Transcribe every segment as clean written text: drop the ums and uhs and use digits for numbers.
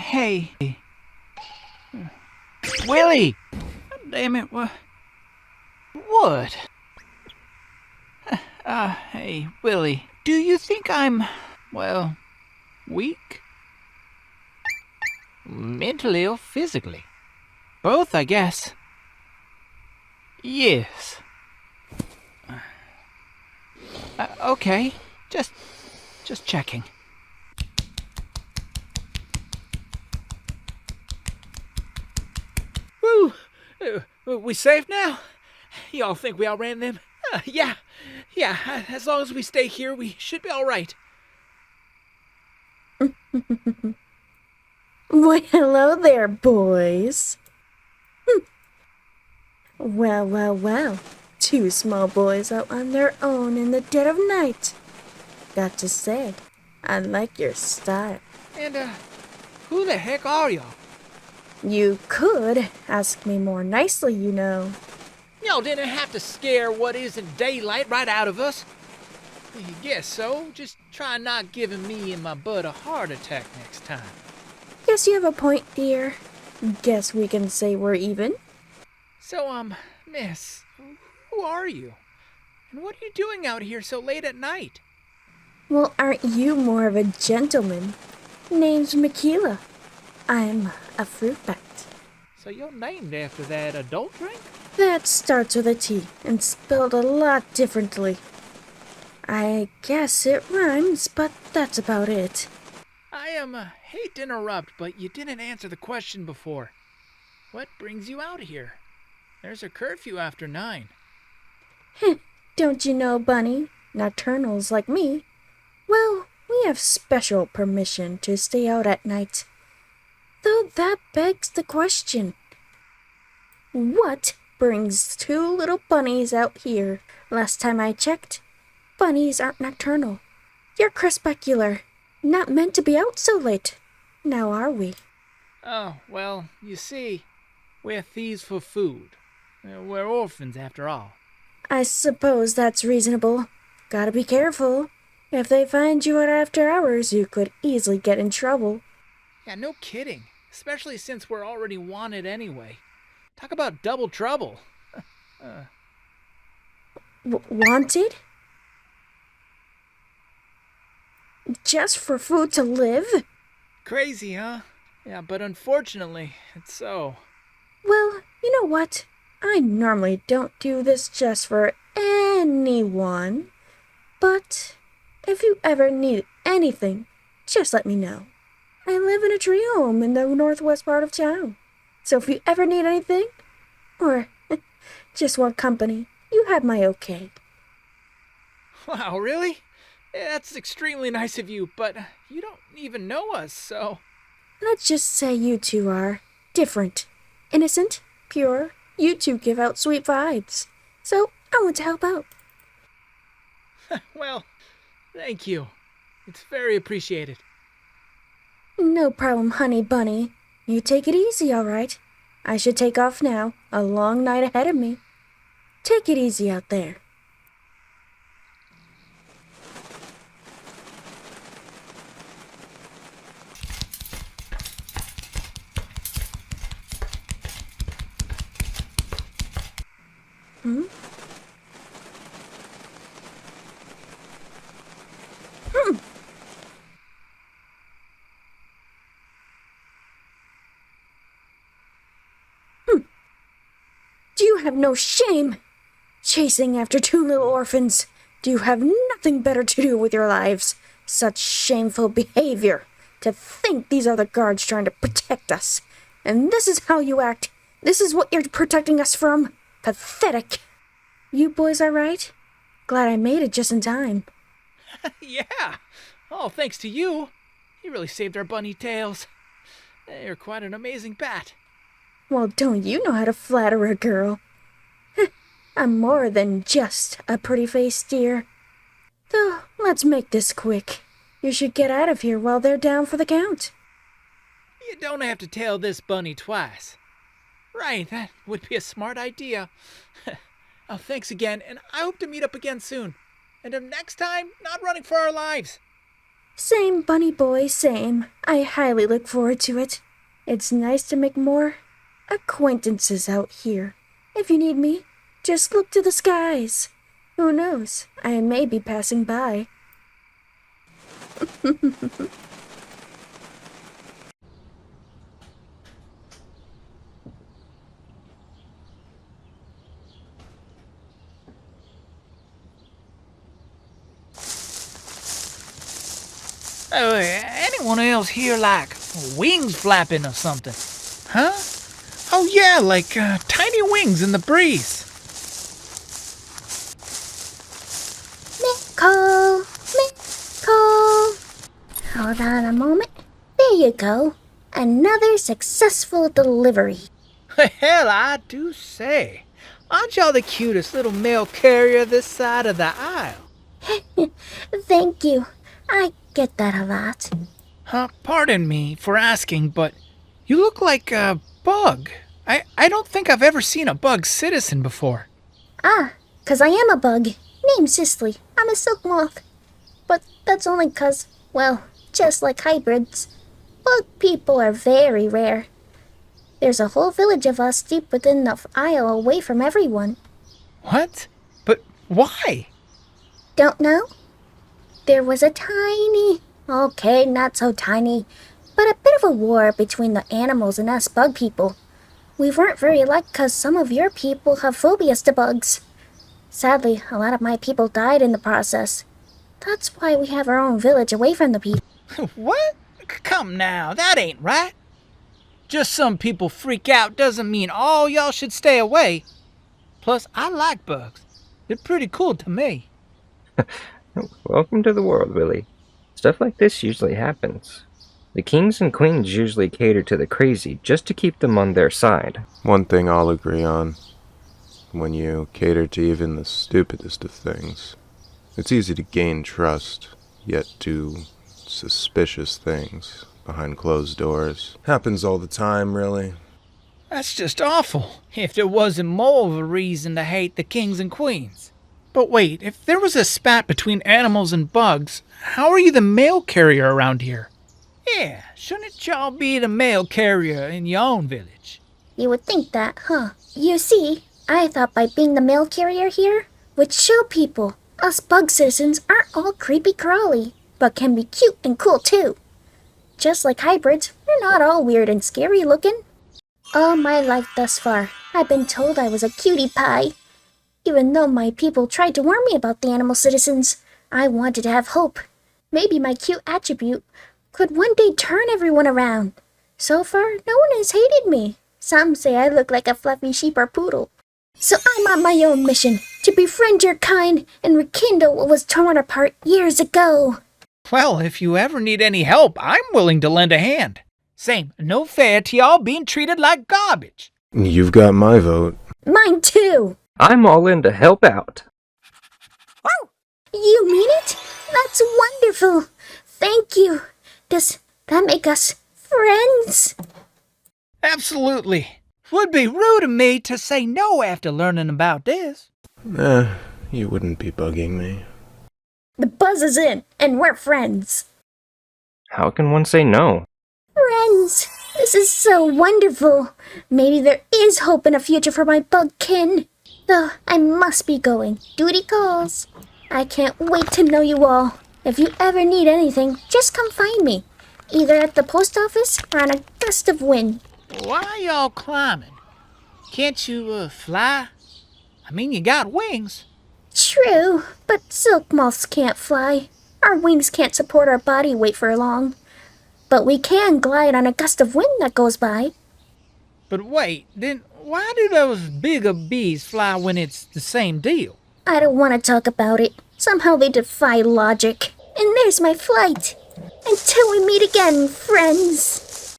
Hey. Willy! God damn it, what? What? Hey, Willy, do you think I'm, well, weak? Mentally or physically? Both, I guess. Yes. Okay, just checking. Woo! We safe now? Y'all think we outran them? Yeah. As long as we stay here, we should be all right. Why, hello there, boys. Well. Two small boys out on their own in the dead of night. Got to say, I like your style. And, who the heck are y'all? You could ask me more nicely, you know. Y'all didn't have to scare what isn't daylight right out of us. I guess so. Just try not giving me and my bud a heart attack next time. Guess you have a point, dear. Guess we can say we're even. So, miss, who are you? And what are you doing out here so late at night? Well, aren't you more of a gentleman? Name's Michaela. I'm a fruit bat. So you're named after that adult drink? That starts with a T and spelled a lot differently. I guess it rhymes, but that's about it. I hate to interrupt, but you didn't answer the question before. What brings you out here? There's a curfew after 9. Don't you know, Bunny? Nocturnals like me. Well, we have special permission to stay out at night. Though that begs the question. What brings two little bunnies out here? Last time I checked, bunnies aren't nocturnal. You're crepuscular. Not meant to be out so late. Now are we? Oh, well, you see, we're thieves for food. We're orphans after all. I suppose that's reasonable. Gotta be careful. If they find you out after hours, you could easily get in trouble. Yeah, no kidding. Especially since we're already wanted anyway. Talk about double trouble. Wanted? Just for food to live? Crazy, huh? Yeah, but unfortunately, it's so. Well, you know what? I normally don't do this just for anyone. But if you ever need anything, just let me know. I live in a tree home in the northwest part of town. So if you ever need anything, or just want company, you have my okay. Wow, really? Yeah, that's extremely nice of you, but you don't even know us, so. Let's just say you two are different. Innocent, pure. You two give out sweet vibes. So I want to help out. Well, thank you. It's very appreciated. No problem, honey bunny. You take it easy, all right? I should take off now. A long night ahead of me. Take it easy out there. Do you have no shame? Chasing after two little orphans. Do you have nothing better to do with your lives? Such shameful behavior. To think these are the guards trying to protect us. And this is how you act. This is what you're protecting us from. Pathetic. You boys all right? Glad I made it just in time. Yeah. Oh, thanks to you. You really saved our bunny tails. You're quite an amazing bat. Well, don't you know how to flatter a girl? I'm more than just a pretty face, dear. Though, let's make this quick. You should get out of here while they're down for the count. You don't have to tail this bunny twice. Right, that would be a smart idea. Oh, thanks again, and I hope to meet up again soon. And next time, not running for our lives. Same, bunny boy, same. I highly look forward to it. It's nice to make more acquaintances out here. If you need me, just look to the skies. Who knows? I may be passing by. Anyone else hear like wings flapping or something? Huh? Oh yeah, like tiny wings in the breeze. Call, call. Hold on a moment. There you go. Another successful delivery. Hell, I do say. Aren't y'all the cutest little mail carrier this side of the aisle? Thank you. I get that a lot. Pardon me for asking, but you look like a bug. I don't think I've ever seen a bug citizen before. 'Cause I am a bug. Named Cicely. I'm a silk moth. But that's only 'cause, well, just like hybrids, bug people are very rare. There's a whole village of us deep within the aisle away from everyone. What? But why? Don't know? There was a okay, not so tiny, but a bit of a war between the animals and us bug people. We weren't very liked 'cause some of your people have phobias to bugs. Sadly, a lot of my people died in the process. That's why we have our own village away from the people. What? Come now, that ain't right. Just some people freak out doesn't mean all y'all should stay away. Plus, I like bugs. They're pretty cool to me. Welcome to the world, Willy. Stuff like this usually happens. The kings and queens usually cater to the crazy just to keep them on their side. One thing I'll agree on. When you cater to even the stupidest of things, it's easy to gain trust, yet do suspicious things behind closed doors. Happens all the time, really. That's just awful, if there wasn't more of a reason to hate the kings and queens. But wait, if there was a spat between animals and bugs, how are you the mail carrier around here? Yeah, shouldn't y'all be the mail carrier in your own village? You would think that, huh? You see, I thought by being the mail carrier here would show people us bug citizens aren't all creepy crawly, but can be cute and cool too. Just like hybrids, we're not all weird and scary looking. All my life thus far, I've been told I was a cutie pie. Even though my people tried to warn me about the animal citizens, I wanted to have hope. Maybe my cute attribute could one day turn everyone around. So far, no one has hated me. Some say I look like a fluffy sheep or poodle. So I'm on my own mission, to befriend your kind and rekindle what was torn apart years ago. Well, if you ever need any help, I'm willing to lend a hand. Same, no fair to y'all being treated like garbage. You've got my vote. Mine too. I'm all in to help out. You mean it? That's wonderful. Thank you. Does that make us friends? Absolutely. Would be rude of me to say no after learning about this. You wouldn't be bugging me. The buzz is in, and we're friends. How can one say no? Friends, this is so wonderful. Maybe there is hope in a future for my bug kin. Though I must be going. Duty calls. I can't wait to know you all. If you ever need anything, just come find me. Either at the post office or on a gust of wind. Why y'all climbing? Can't you, fly? I mean, you got wings. True, but silk moths can't fly. Our wings can't support our body weight for long. But we can glide on a gust of wind that goes by. But wait, then why do those bigger bees fly when it's the same deal? I don't want to talk about it. Somehow they defy logic. And there's my flight. Until we meet again, friends.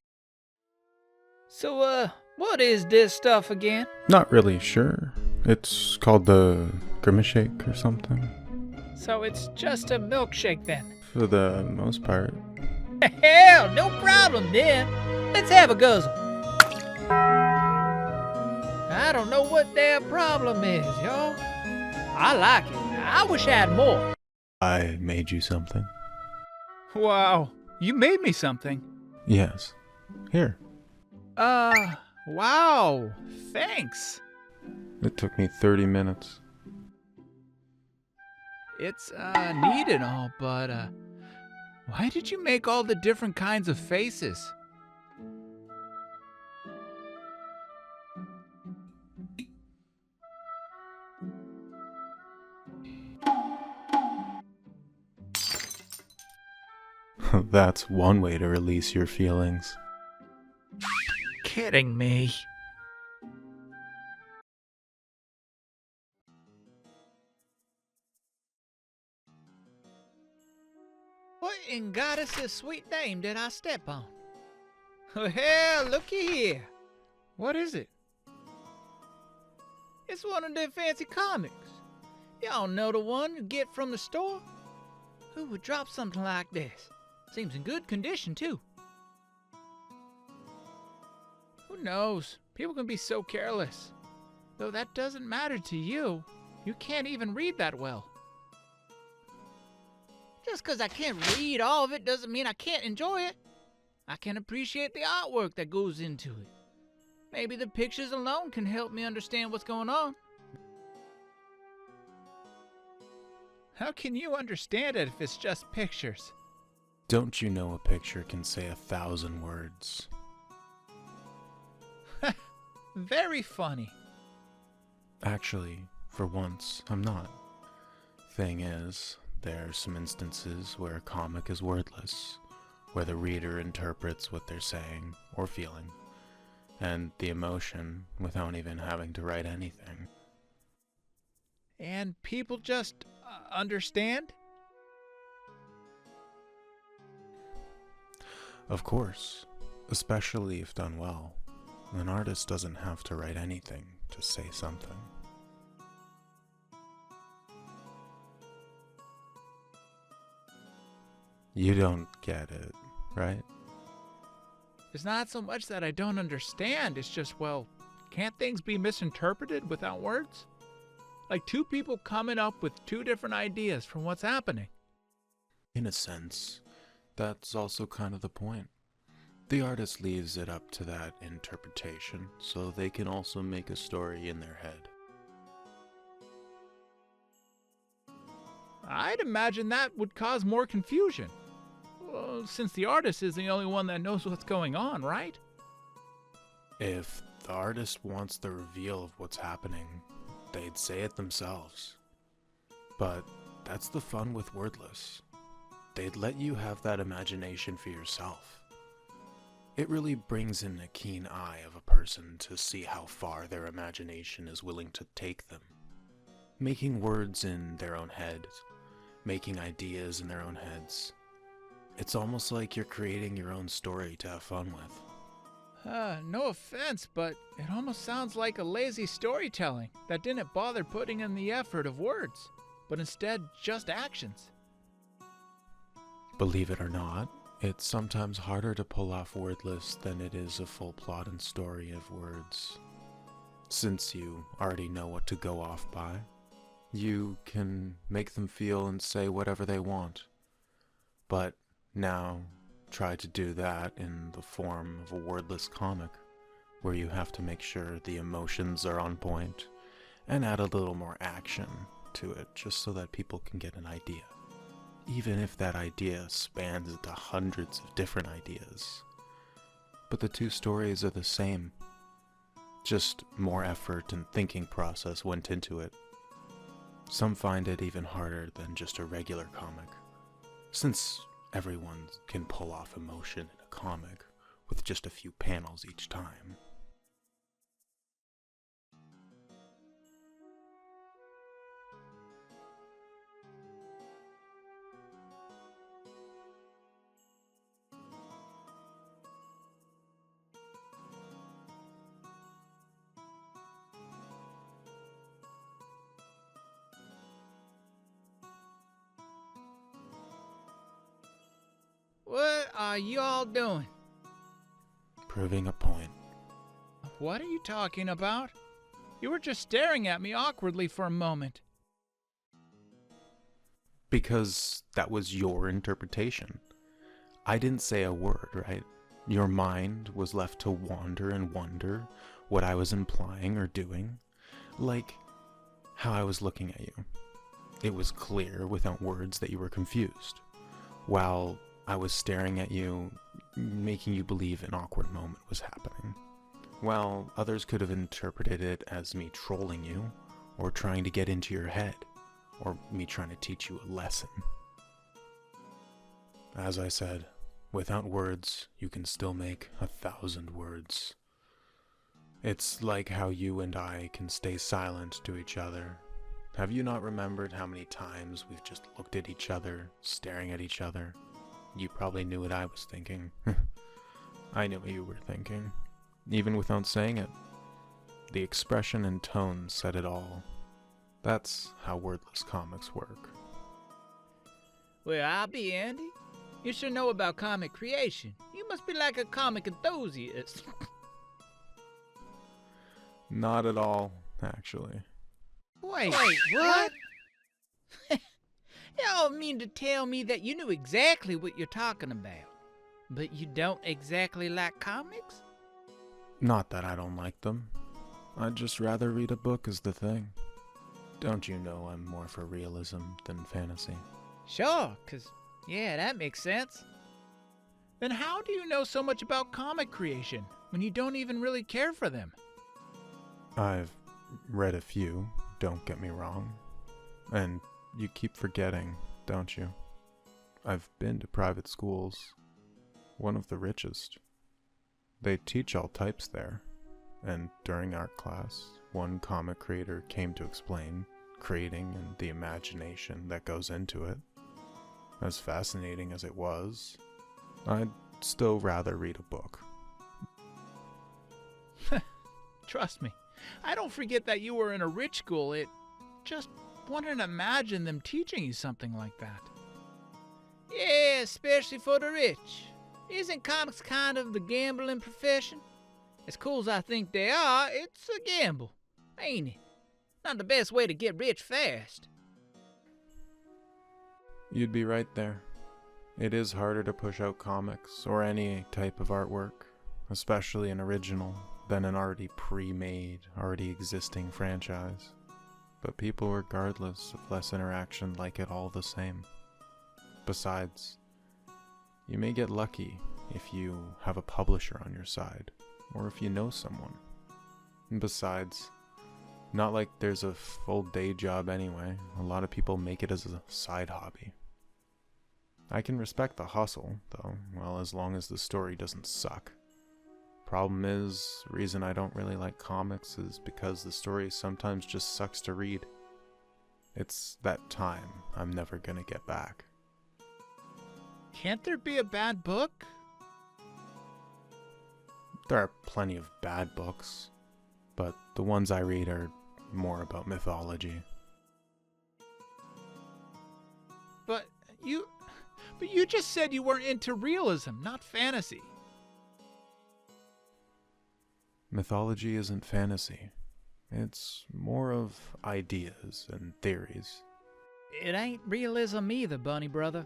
So, what is this stuff again? Not really sure. It's called the Grimace Shake or something. So it's just a milkshake then? For the most part. Hell, no problem then. Let's have a guzzle. I don't know what their problem is, y'all. I like it. I wish I had more. I made you something. Wow, you made me something. Yes. Here. Wow, thanks. It took me 30 minutes. It's, neat and all, but, why did you make all the different kinds of faces? That's one way to release your feelings. Kidding me. What in goddess's sweet name did I step on? Well, looky here. What is it? It's one of them fancy comics. Y'all know the one you get from the store? Who would drop something like this? Seems in good condition, too. Who knows? People can be so careless. Though that doesn't matter to you. You can't even read that well. Just 'cause I can't read all of it doesn't mean I can't enjoy it. I can appreciate the artwork that goes into it. Maybe the pictures alone can help me understand what's going on. How can you understand it if it's just pictures? Don't you know a picture can say 1,000 words? Very funny. Actually, for once, I'm not. Thing is, there are some instances where a comic is wordless, where the reader interprets what they're saying or feeling, and the emotion without even having to write anything. And people just understand? Of course, especially if done well. An artist doesn't have to write anything to say something. You don't get it, right? It's not so much that I don't understand, it's just, well, can't things be misinterpreted without words? Like two people coming up with two different ideas from what's happening. In a sense, that's also kind of the point. The artist leaves it up to that interpretation, so they can also make a story in their head. I'd imagine that would cause more confusion. Well, since the artist is the only one that knows what's going on, right? If the artist wants the reveal of what's happening, they'd say it themselves. But that's the fun with wordless. They'd let you have that imagination for yourself. It really brings in a keen eye of a person to see how far their imagination is willing to take them. Making words in their own heads, making ideas in their own heads. It's almost like you're creating your own story to have fun with. No offense, but it almost sounds like a lazy storytelling that didn't bother putting in the effort of words, but instead just actions. Believe it or not, it's sometimes harder to pull off wordless than it is a full plot and story of words. Since you already know what to go off by, you can make them feel and say whatever they want. But now, try to do that in the form of a wordless comic, where you have to make sure the emotions are on point, and add a little more action to it, just so that people can get an idea. Even if that idea spans into hundreds of different ideas. But the two stories are the same. Just more effort and thinking process went into it. Some find it even harder than just a regular comic, since everyone can pull off emotion in a comic with just a few panels each time. What are you all doing? Proving a point. What are you talking about? You were just staring at me awkwardly for a moment. Because that was your interpretation. I didn't say a word, right? Your mind was left to wander and wonder what I was implying or doing, like how I was looking at you. It was clear without words that you were confused, while I was staring at you, making you believe an awkward moment was happening. While others could have interpreted it as me trolling you, or trying to get into your head, or me trying to teach you a lesson. As I said, without words, you can still make 1,000 words. It's like how you and I can stay silent to each other. Have you not remembered how many times we've just looked at each other, staring at each other? You probably knew what I was thinking. I knew what you were thinking, even without saying it. The expression and tone said it all. That's how wordless comics work. Well, I'll be Andy. You should know about comic creation. You must be like a comic enthusiast. Not at all, actually. Wait, what? You don't mean to tell me that you knew exactly what you're talking about, but you don't exactly like comics? Not that I don't like them. I'd just rather read a book is the thing. Don't you know I'm more for realism than fantasy? Sure, 'cause, yeah, that makes sense. Then how do you know so much about comic creation when you don't even really care for them? I've read a few, don't get me wrong. And you keep forgetting, don't you? I've been to private schools, one of the richest. They teach all types there, and during art class, one comic creator came to explain creating and the imagination that goes into it. As fascinating as it was, I'd still rather read a book. Trust me, I don't forget that you were in a rich school. It just wouldn't imagine them teaching you something like that. Yeah, especially for the rich. Isn't comics kind of the gambling profession? As cool as I think they are, it's a gamble, ain't it? Not the best way to get rich fast. You'd be right there. It is harder to push out comics or any type of artwork, especially an original, than an already pre-made, already existing franchise. But people, regardless of less interaction, like it all the same. Besides, you may get lucky if you have a publisher on your side, or if you know someone. And besides, not like there's a full day job anyway. A lot of people make it as a side hobby. I can respect the hustle, though, well, as long as the story doesn't suck. Problem is, the reason I don't really like comics is because the story sometimes just sucks to read. It's that time I'm never gonna get back. Can't there be a bad book? There are plenty of bad books, but the ones I read are more about mythology. But you just said you weren't into realism, not fantasy. Mythology isn't fantasy. It's more of ideas and theories. It ain't realism either, Bunny brother.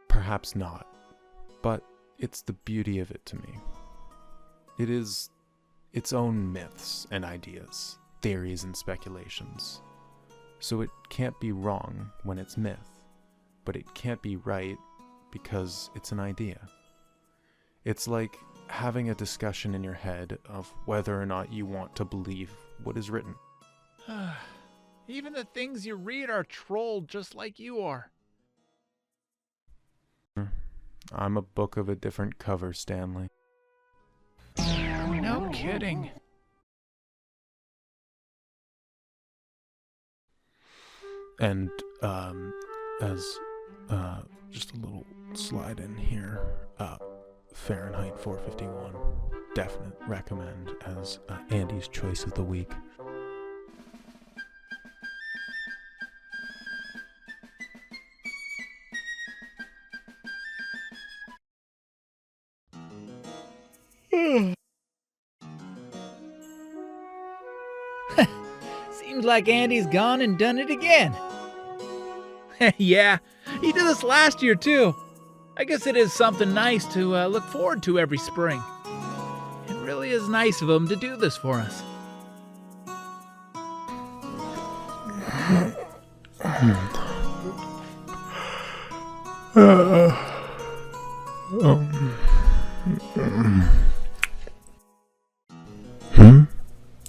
Perhaps not, but it's the beauty of it to me. It is its own myths and ideas, theories and speculations. So it can't be wrong when it's myth, but it can't be right because it's an idea. It's like having a discussion in your head of whether or not you want to believe what is written. Even the things you read are trolled just like you are. I'm a book of a different cover, Stanley. No kidding. And, just a little slide in here, Fahrenheit 451, definite recommend as Andy's choice of the week. Seems like Andy's gone and done it again. Yeah, he did this last year too. I guess it is something nice to look forward to every spring. It really is nice of him to do this for us.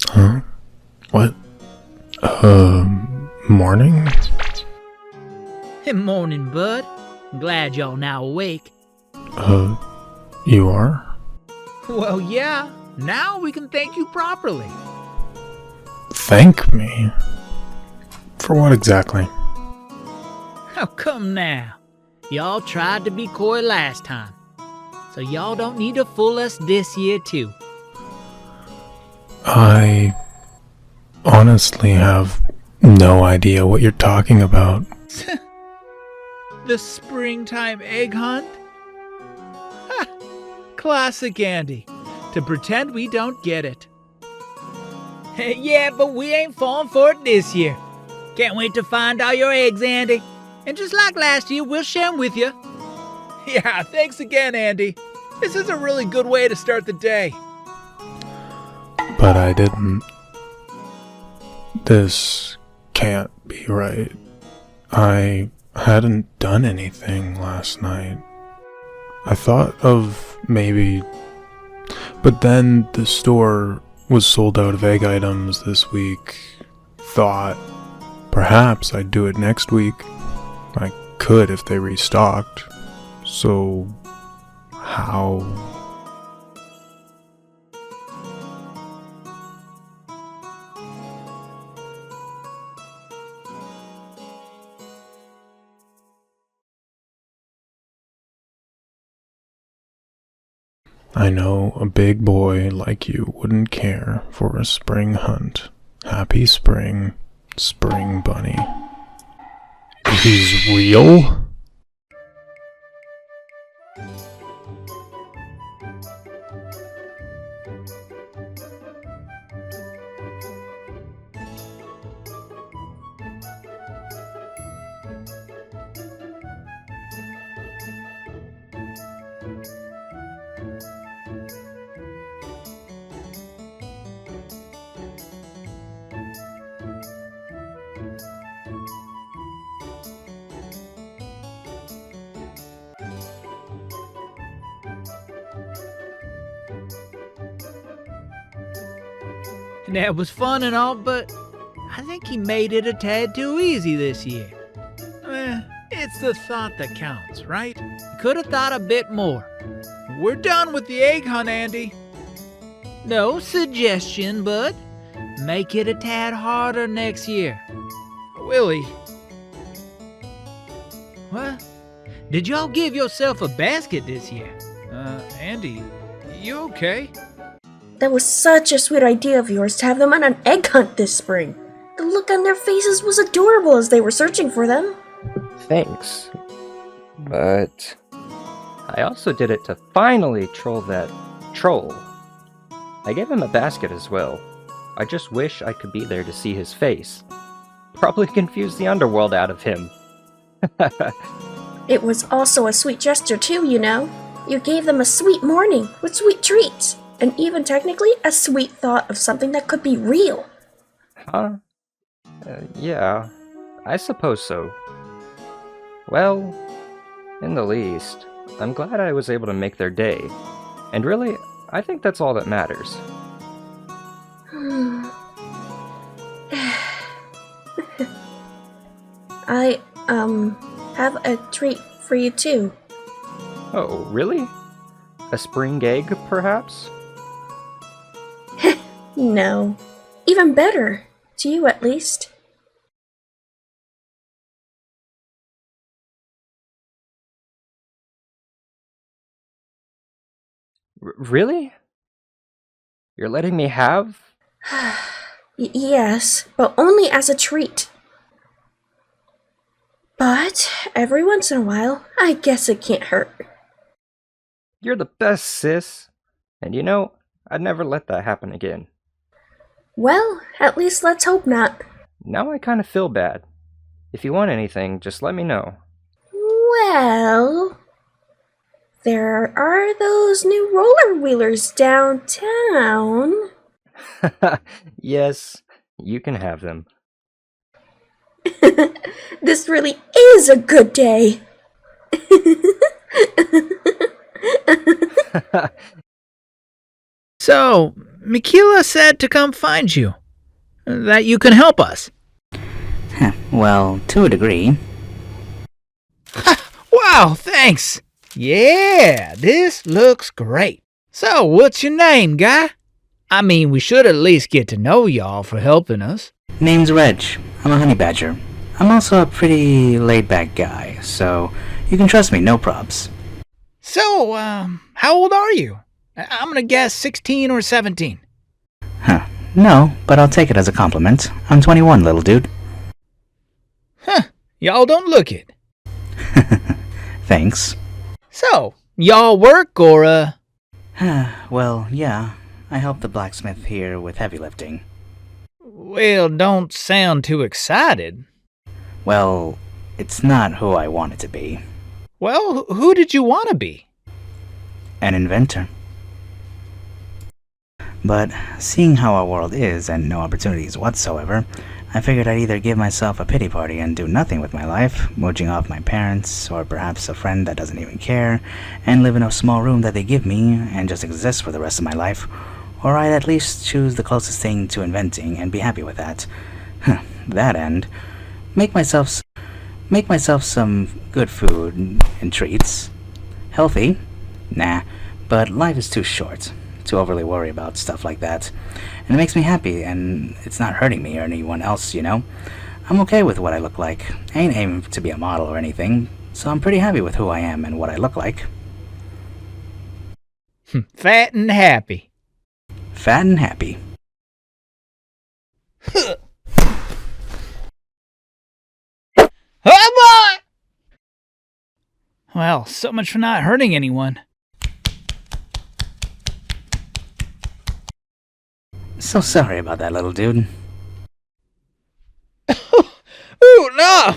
Huh? What? Morning? Morning, bud. Glad y'all now awake. You are? Well, yeah. Now we can thank you properly. Thank me? For what exactly? How come now? Y'all tried to be coy last time, so y'all don't need to fool us this year too. I honestly have no idea what you're talking about. The springtime egg hunt? Ha! Classic Andy. To pretend we don't get it. Yeah, but we ain't falling for it this year. Can't wait to find all your eggs, Andy. And just like last year, we'll share them with you. Yeah, thanks again, Andy. This is a really good way to start the day. But I didn't. This can't be right. I hadn't done anything last night. I thought of maybe... But then the store was sold out of egg items this week. Thought perhaps I'd do it next week. I could if they restocked. So, how? I know a big boy like you wouldn't care for a spring hunt. Happy spring, spring bunny. He's real? That was fun and all, but I think he made it a tad too easy this year. It's the thought that counts, right? Could have thought a bit more. We're done with the egg hunt, Andy. No suggestion, bud. Make it a tad harder next year. Willy. What? Did y'all give yourself a basket this year? Andy, you okay? That was such a sweet idea of yours to have them on an egg hunt this spring. The look on their faces was adorable as they were searching for them. Thanks. But I also did it to finally troll that troll. I gave him a basket as well. I just wish I could be there to see his face. Probably confused the underworld out of him. It was also a sweet gesture too, you know. You gave them a sweet morning with sweet treats, and even technically a sweet thought of something that could be real. Huh? Yeah, I suppose so. Well, in the least, I'm glad I was able to make their day. And really, I think that's all that matters. I, have a treat for you too. Oh, really? A spring egg, perhaps? No. Even better. To you, at least. Really? You're letting me have? Yes, but only as a treat. But every once in a while, I guess it can't hurt. You're the best, sis. And you know, I'd never let that happen again. Well, at least let's hope not. Now I kind of feel bad. If you want anything, just let me know. Well... There are those new roller wheelers downtown. Yes, you can have them. This really is a good day. So, Mikila said to come find you. That you can help us. Well, to a degree. Wow, thanks. Yeah, this looks great. So, what's your name, guy? I mean, we should at least get to know y'all for helping us. Name's Reg. I'm a honey badger. I'm also a pretty laid-back guy, so you can trust me, no probs. So, how old are you? I'm gonna guess 16 or 17. No, but I'll take it as a compliment. I'm 21, little dude. Y'all don't look it. Thanks. So, y'all work or, Well, yeah. I help the blacksmith here with heavy lifting. Well, don't sound too excited. Well, it's not who I want it to be. Well, who did you want to be? An inventor. But seeing how our world is and no opportunities whatsoever, I figured I'd either give myself a pity party and do nothing with my life, mooching off my parents, or perhaps a friend that doesn't even care, and live in a small room that they give me and just exist for the rest of my life, or I'd at least choose the closest thing to inventing and be happy with that. That end, make myself some good food and treats. Healthy? Nah, but life is too short to overly worry about stuff like that. And it makes me happy, and it's not hurting me or anyone else, you know? I'm okay with what I look like. I ain't aiming to be a model or anything, so I'm pretty happy with who I am and what I look like. Fat and happy. Fat and happy. Oh boy! Well, so much for not hurting anyone. So sorry about that, little dude. Ooh, no!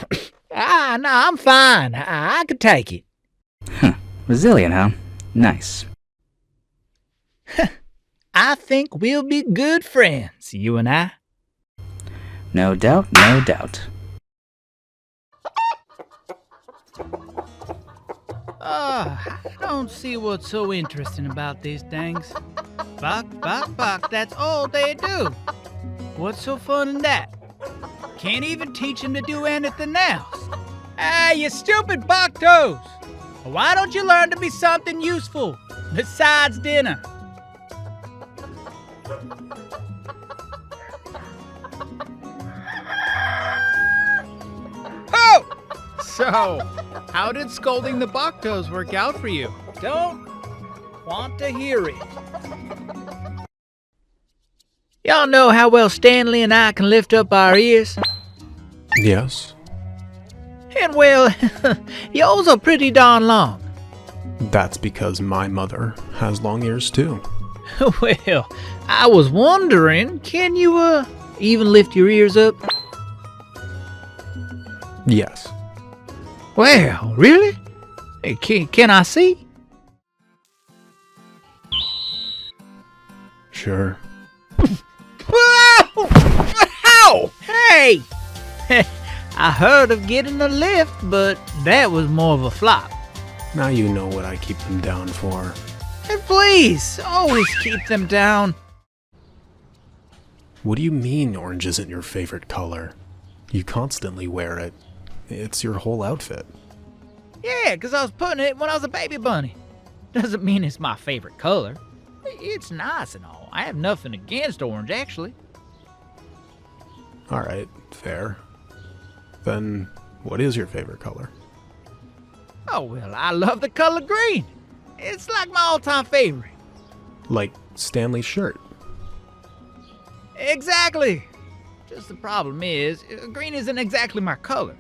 No, I'm fine. I could take it. Resilient, huh? Nice. I think we'll be good friends, you and I. No doubt, no doubt. I don't see what's so interesting about these things. Buck, buck, buck, that's all they do. What's so fun in that? Can't even teach them to do anything else. Ah, you stupid buck toes! Why don't you learn to be something useful besides dinner? Oh! So, how did scolding the Boktos work out for you? Don't want to hear it. Y'all know how well Stanley and I can lift up our ears? Yes, And well, y'all's are pretty darn long. that's because my mother has long ears too. Well, I was wondering, can you, even lift your ears up? Yes. Well, really? Hey, can I see? Sure. Ow! Hey! I heard of getting a lift, but that was more of a flop. Now you know what I keep them down for. And please, always keep them down. What do you mean orange isn't your favorite color? You constantly wear it. It's your whole outfit. Yeah, 'cause I was putting it when I was a baby bunny. Doesn't mean it's my favorite color. It's nice and all. I have nothing against orange, actually. Alright, fair. Then, what is your favorite color? Oh, well, I love the color green. It's like my all-time favorite. Like Stanley's shirt. Exactly. Just the problem is, green isn't exactly my color.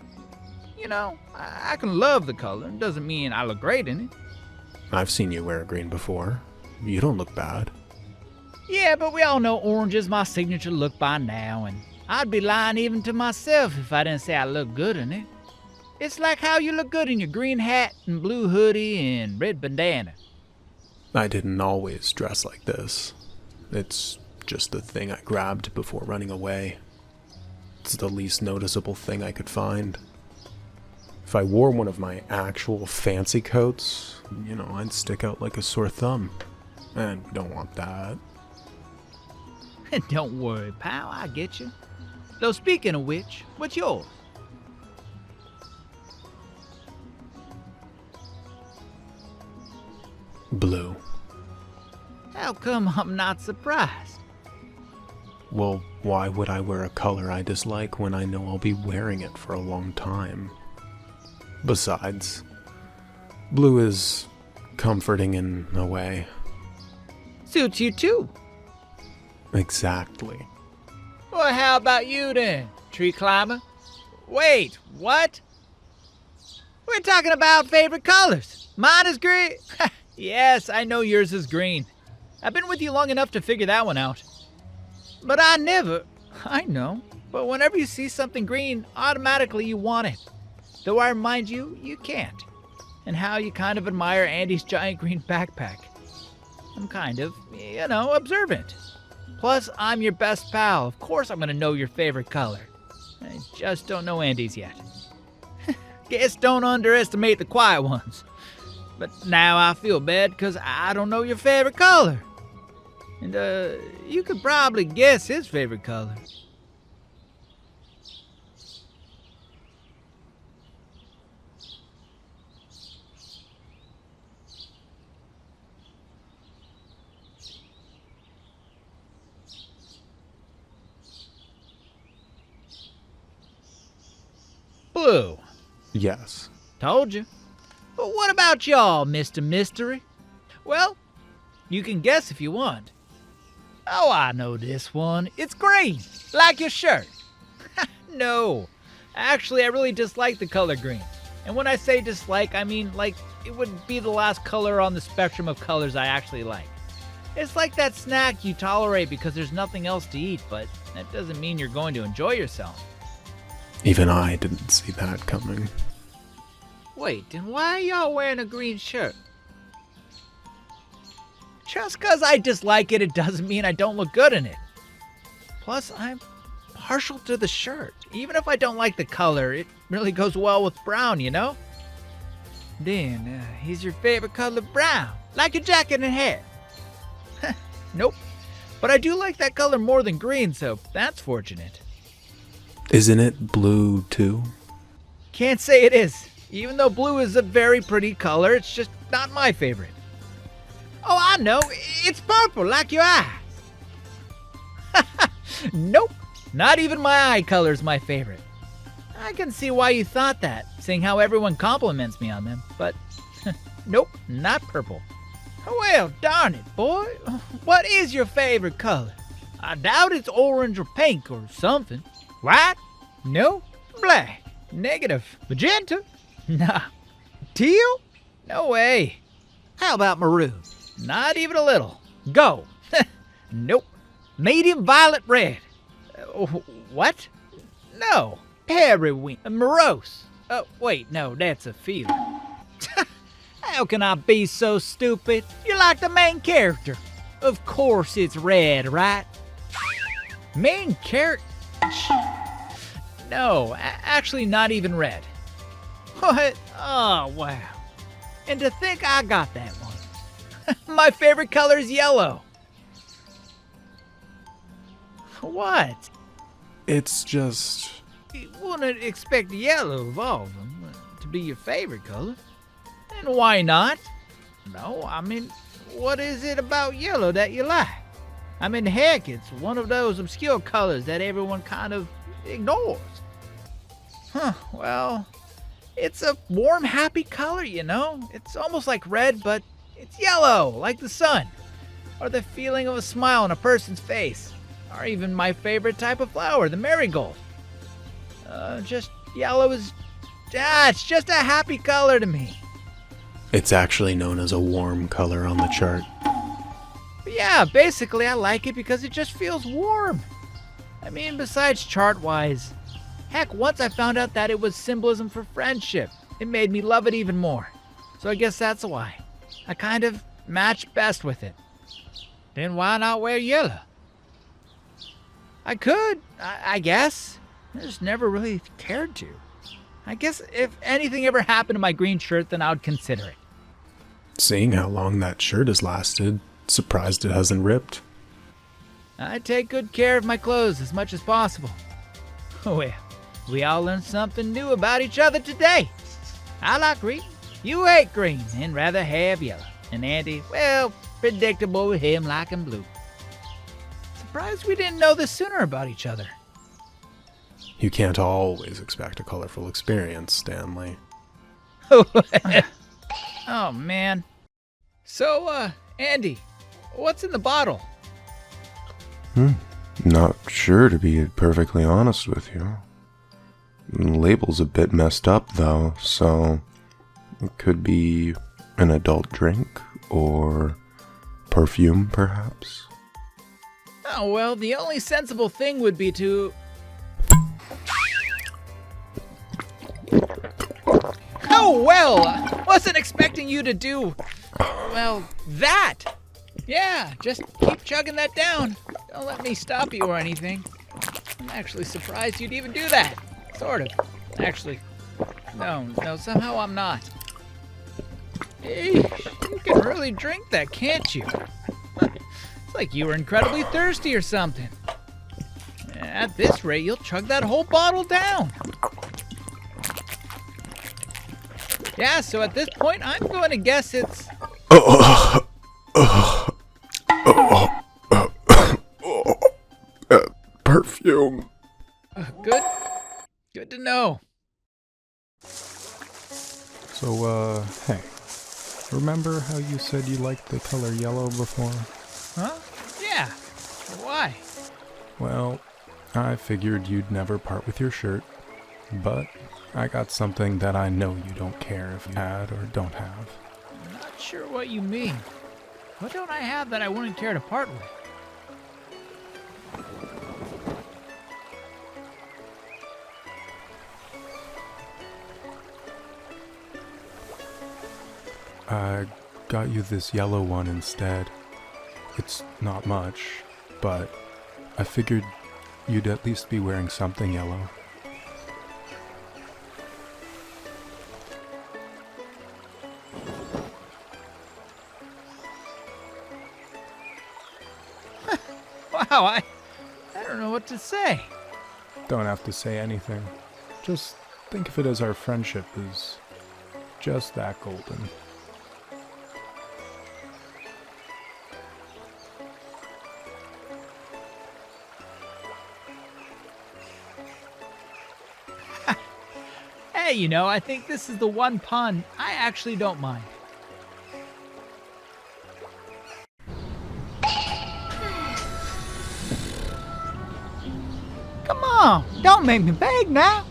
You know, I can love the color. It doesn't mean I look great in it. I've seen you wear green before. You don't look bad. Yeah, but we all know orange is my signature look by now, and I'd be lying even to myself if I didn't say I look good in it. It's like how you look good in your green hat and blue hoodie and red bandana. I didn't always dress like this. It's just the thing I grabbed before running away. It's the least noticeable thing I could find. If I wore one of my actual fancy coats, I'd stick out like a sore thumb. And we don't want that. Don't worry, pal, I get you. Though speaking of which, what's yours? Blue. How come I'm not surprised? Well, why would I wear a color I dislike when I know I'll be wearing it for a long time? Besides, blue is comforting in a way. Suits you too. Exactly. Well, how about you then, tree climber? Wait, what? We're talking about favorite colors. Mine is green. Yes, I know yours is green. I've been with you long enough to figure that one out. But I know, but whenever you see something green, automatically you want it. Though I remind you, you can't. And how you kind of admire Andy's giant green backpack. I'm kind of, observant. Plus, I'm your best pal. Of course I'm gonna know your favorite color. I just don't know Andy's yet. Guess don't underestimate the quiet ones. But now I feel bad because I don't know your favorite color. And, you could probably guess his favorite color. Blue. Yes. Told you. But what about y'all, Mr. Mystery? Well, you can guess if you want. Oh, I know this one. It's green, like your shirt. No, actually, I really dislike the color green. And when I say dislike, I mean like it would be the last color on the spectrum of colors I actually like. It's like that snack you tolerate because there's nothing else to eat, but that doesn't mean you're going to enjoy yourself. Even I didn't see that coming. Wait, then why are y'all wearing a green shirt? Just because I dislike it, it doesn't mean I don't look good in it. Plus, I'm partial to the shirt. Even if I don't like the color, it really goes well with brown, you know? Then, is your favorite color brown? Like your jacket and hair? Nope. But I do like that color more than green, so that's fortunate. Isn't it blue too? Can't say it is. Even though blue is a very pretty color, it's just not my favorite. Oh, I know. It's purple, like your eyes. Nope. Not even my eye color's my favorite. I can see why you thought that, seeing how everyone compliments me on them. But, nope, not purple. Well, darn it, boy. What is your favorite color? I doubt it's orange or pink or something. White? No. Black? Negative. Magenta? Nah. Teal? No way. How about maroon? Not even a little. Go. Nope. Medium violet red. What? No. Periwinkle. Morose. Oh, wait, no, that's a feeling. How can I be so stupid? You're like the main character. Of course it's red, right? Main character? No, actually not even red. What? Oh, wow. And to think I got that one. My favorite color is yellow. What? It's just... You wouldn't expect yellow of all of them to be your favorite color. And why not? No, I mean, what is it about yellow that you like? I mean, heck, it's one of those obscure colors that everyone kind of ignores. Well, it's a warm, happy color, you know? It's almost like red, but it's yellow, like the sun. Or the feeling of a smile on a person's face. Or even my favorite type of flower, the marigold. Just yellow is... it's just a happy color to me. It's actually known as a warm color on the chart. But yeah, basically I like it because it just feels warm. I mean, besides chart-wise, Heck, once I found out that it was symbolism for friendship. It made me love it even more. So I guess that's why. I kind of match best with it. Then why not wear yellow? I could, I guess. I just never really cared to. I guess if anything ever happened to my green shirt, then I would consider it. Seeing how long that shirt has lasted, surprised it hasn't ripped. I take good care of my clothes as much as possible. Well, we all learned something new about each other today. I like green, you hate green, and rather have yellow. And Andy, well, predictable with him liking blue. Surprised we didn't know this sooner about each other. You can't always expect a colorful experience, Stanley. Oh, man. So, Andy, what's in the bottle? Not sure, to be perfectly honest with you. The label's a bit messed up, though, so it could be an adult drink or perfume, perhaps. Oh, well, the only sensible thing would be to... Oh, well, wasn't expecting you to do, well, that. Yeah, just keep chugging that down. Don't let me stop you or anything. I'm actually surprised you'd even do that. Sort of. Actually, no, somehow I'm not. Eesh, you can really drink that, can't you? It's like you were incredibly thirsty or something. At this rate, you'll chug that whole bottle down. Yeah, so at this point, I'm going to guess it's... Perfume. Good to know. So, hey, remember how you said you liked the color yellow before? Huh? Yeah. Why? Well, I figured you'd never part with your shirt, but I got something that I know you don't care if you had or don't have. I'm not sure what you mean. What don't I have that I wouldn't care to part with? I got you this yellow one instead. It's not much, but I figured you'd at least be wearing something yellow. Wow, I don't know what to say. Don't have to say anything. Just think of it as our friendship is just that golden. Hey, I think this is the one pun I actually don't mind. Come on, don't make me beg now.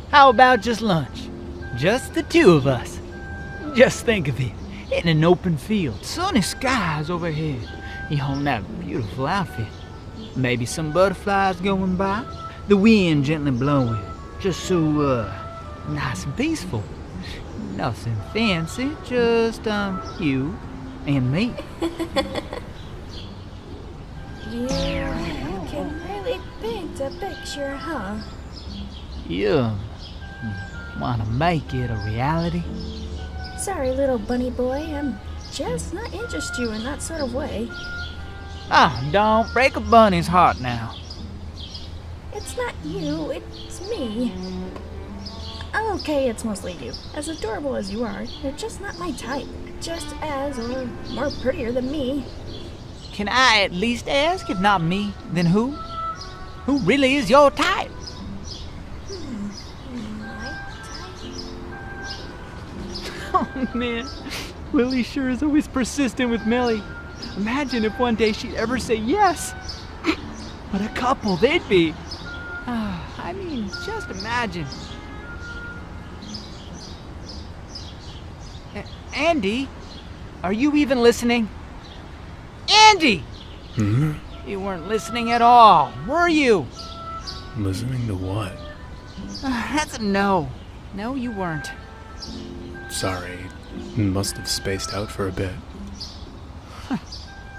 How about just lunch? Just the two of us. Just think of it, in an open field, sunny skies overhead. You own that beautiful outfit. Maybe some butterflies going by, the wind gently blowing, just so, nice and peaceful. Nothing fancy, just, you and me. Yeah, you can really paint a picture, huh? You wanna make it a reality? Sorry, little bunny boy, I'm just not interested you in that sort of way. Oh, don't break a bunny's heart now. It's not you, it's me. Okay, it's mostly you. As adorable as you are, you're just not my type. Just as, or more prettier than me. Can I at least ask, if not me, then who? Who really is your type? My type? Oh man, Willy sure is always persistent with Millie. Imagine if one day she'd ever say yes. What a couple they'd be. I mean, just imagine. Andy, are you even listening? Andy! You weren't listening at all, were you? Listening to what? That's a no. No, you weren't. Sorry, must have spaced out for a bit.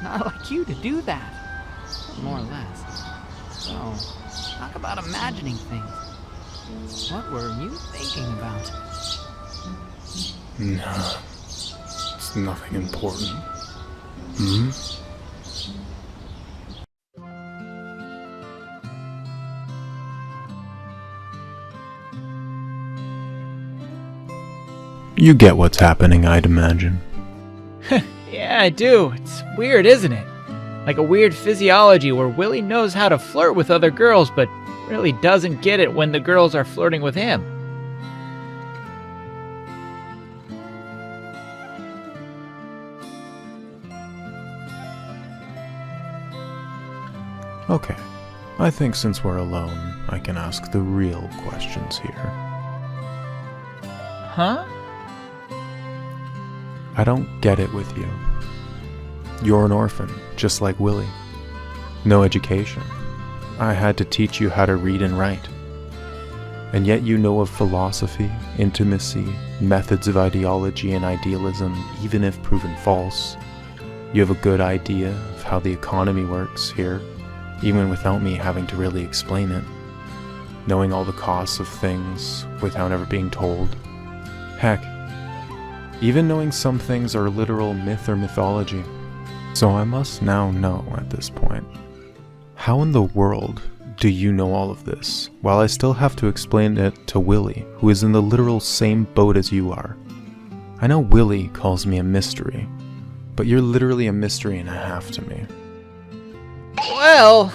Not like you to do that. More or less. So, talk about imagining things. What were you thinking about? No, it's nothing important. Hmm? You get what's happening, I'd imagine. Yeah, I do. It's weird, isn't it? Like a weird physiology where Willy knows how to flirt with other girls, but really doesn't get it when the girls are flirting with him. Okay, I think since we're alone, I can ask the real questions here. Huh? I don't get it with you. You're an orphan, just like Willy. No education. I had to teach you how to read and write. And yet you know of philosophy, intimacy, methods of ideology and idealism, even if proven false. You have a good idea of how the economy works here, even without me having to really explain it. Knowing all the costs of things without ever being told. Heck, even knowing some things are literal myth or mythology. So I must now know at this point, how in the world do you know all of this, while I still have to explain it to Willy, who is in the literal same boat as you are? I know Willy calls me a mystery, but you're literally a mystery and a half to me. Well,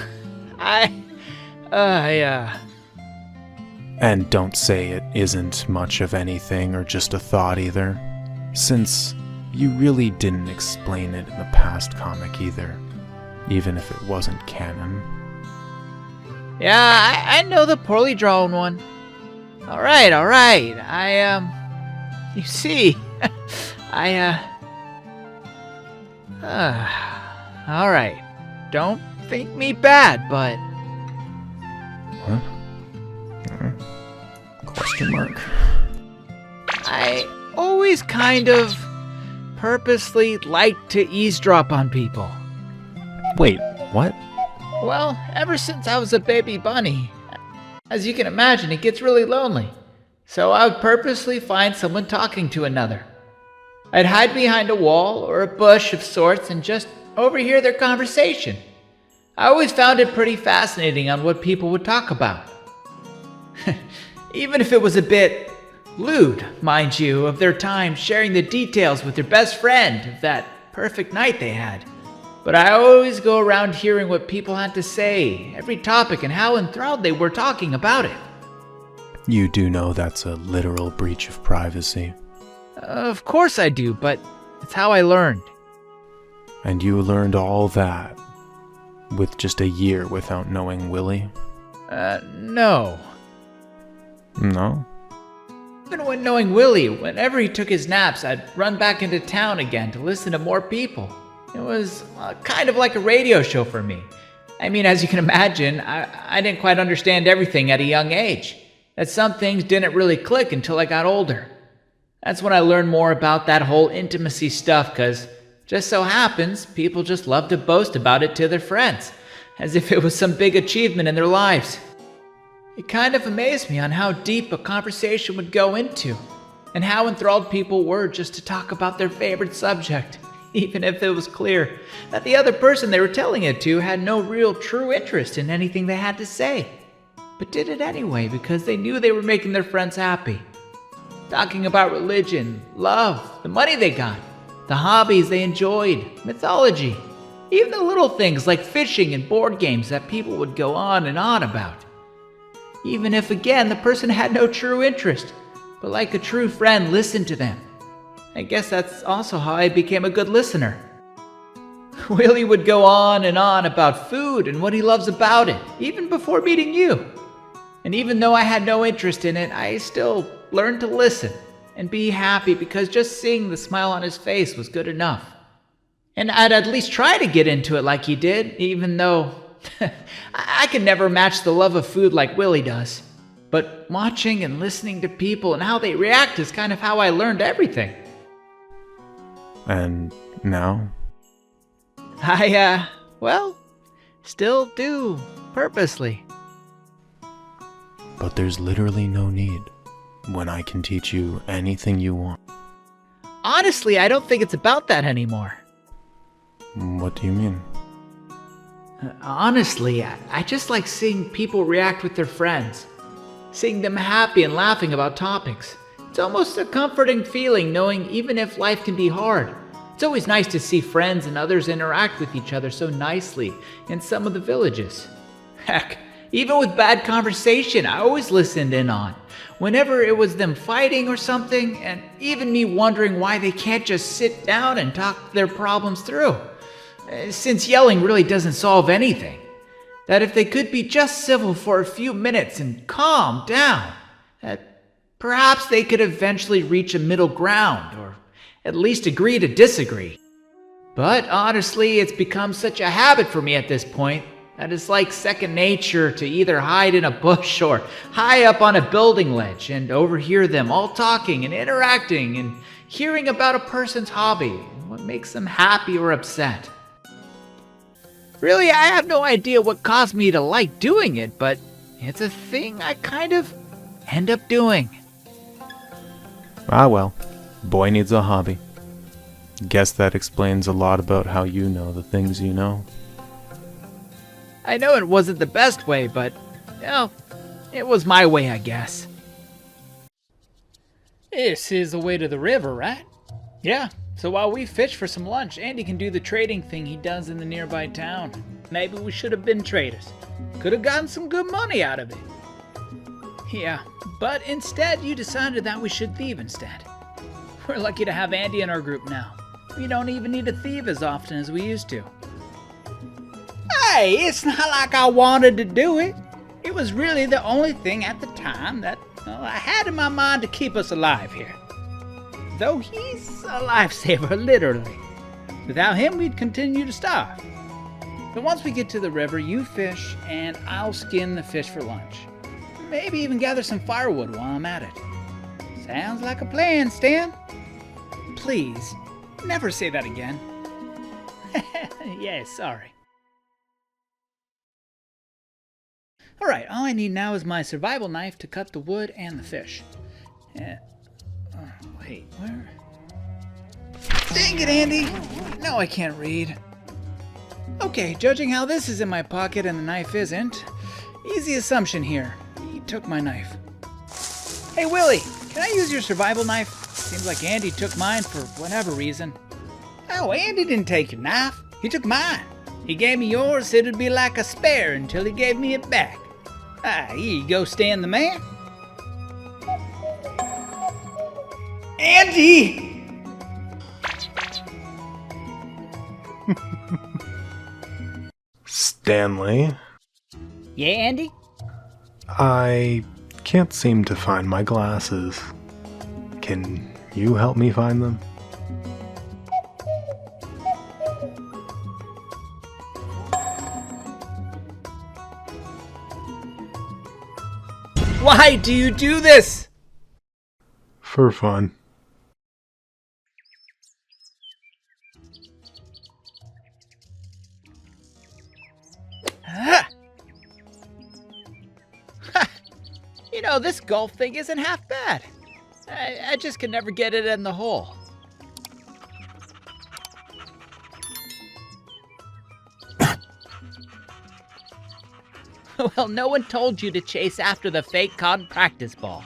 And don't say it isn't much of anything or just a thought either, since you really didn't explain it in the past comic either, even if it wasn't canon. Yeah, I know the poorly drawn one. Alright. You see, alright. Don't think me bad, but... What? Question mark. I always kind of purposely like to eavesdrop on people. Wait, what? Well, ever since I was a baby bunny, as you can imagine, it gets really lonely. So I would purposely find someone talking to another. I'd hide behind a wall or a bush of sorts and just overhear their conversation. I always found it pretty fascinating on what people would talk about. Even if it was a bit lewd, mind you, of their time sharing the details with their best friend of that perfect night they had. But I always go around hearing what people had to say, every topic, and how enthralled they were talking about it. You do know that's a literal breach of privacy. Of course I do, but it's how I learned. And you learned all that with just a year without knowing Willy? No. No? Even when knowing Willy, whenever he took his naps, I'd run back into town again to listen to more people. It was kind of like a radio show for me. I mean, as you can imagine, I didn't quite understand everything at a young age. That some things didn't really click until I got older. That's when I learned more about that whole intimacy stuff, because just so happens, people just love to boast about it to their friends, as if it was some big achievement in their lives. It kind of amazed me on how deep a conversation would go into, and how enthralled people were just to talk about their favorite subject, even if it was clear that the other person they were telling it to had no real true interest in anything they had to say, but did it anyway because they knew they were making their friends happy. Talking about religion, love, the money they got, the hobbies they enjoyed, mythology, even the little things like fishing and board games that people would go on and on about. Even if, again, the person had no true interest, but like a true friend listened to them. I guess that's also how I became a good listener. Willy would go on and on about food and what he loves about it, even before meeting you. And even though I had no interest in it, I still learned to listen and be happy because just seeing the smile on his face was good enough. And I'd at least try to get into it like he did, even though I could never match the love of food like Willy does. But watching and listening to people and how they react is kind of how I learned everything. And now? Well, still do, purposely. But there's literally no need when I can teach you anything you want. Honestly, I don't think it's about that anymore. What do you mean? Honestly, I just like seeing people react with their friends. Seeing them happy and laughing about topics. It's almost a comforting feeling knowing even if life can be hard. It's always nice to see friends and others interact with each other so nicely in some of the villages. Heck, even with bad conversation, I always listened in on. Whenever it was them fighting or something, and even me wondering why they can't just sit down and talk their problems through. Since yelling really doesn't solve anything. That if they could be just civil for a few minutes and calm down, that perhaps they could eventually reach a middle ground, or at least agree to disagree. But honestly, it's become such a habit for me at this point that it's like second nature to either hide in a bush or high up on a building ledge and overhear them all talking and interacting and hearing about a person's hobby and what makes them happy or upset. Really, I have no idea what caused me to like doing it, but it's a thing I kind of end up doing. Ah well, boy needs a hobby. Guess that explains a lot about how you know the things you know. I know it wasn't the best way, but, it was my way, I guess. This is the way to the river, right? Yeah, so while we fish for some lunch, Andy can do the trading thing he does in the nearby town. Maybe we should have been traders. Could have gotten some good money out of it. Yeah, but instead you decided that we should thieve instead. We're lucky to have Andy in our group now. We don't even need to thieve as often as we used to. Hey, it's not like I wanted to do it. It was really the only thing at the time that I had in my mind to keep us alive here. Though he's a lifesaver, literally. Without him, we'd continue to starve. But once we get to the river, you fish, and I'll skin the fish for lunch. Maybe even gather some firewood while I'm at it. Sounds like a plan, Stan. Please, never say that again. Yeah, sorry. Alright, all I need now is my survival knife to cut the wood and the fish. Wait, where? Dang it, Andy! No, I can't read. Okay, judging how this is in my pocket and the knife isn't, easy assumption here. He took my knife. Hey, Willy, can I use your survival knife? Seems like Andy took mine for whatever reason. Oh, Andy didn't take your knife. He took mine. He gave me yours, so it'd be like a spare until he gave me it back. Here you go, Stan the man. Andy! Stanley? Yeah, Andy? I can't seem to find my glasses. Can you help me find them? Why do you do this? For fun. You know, this golf thing isn't half bad. I just can never get it in the hole. Well, no one told you to chase after the fake cotton practice ball.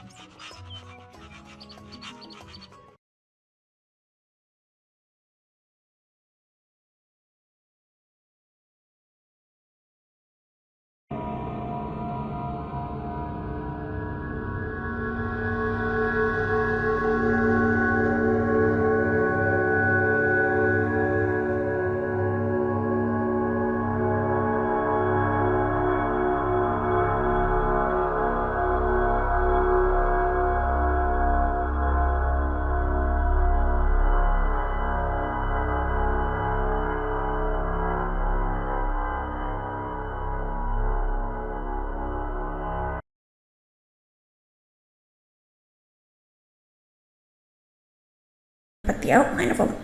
but the outline of him,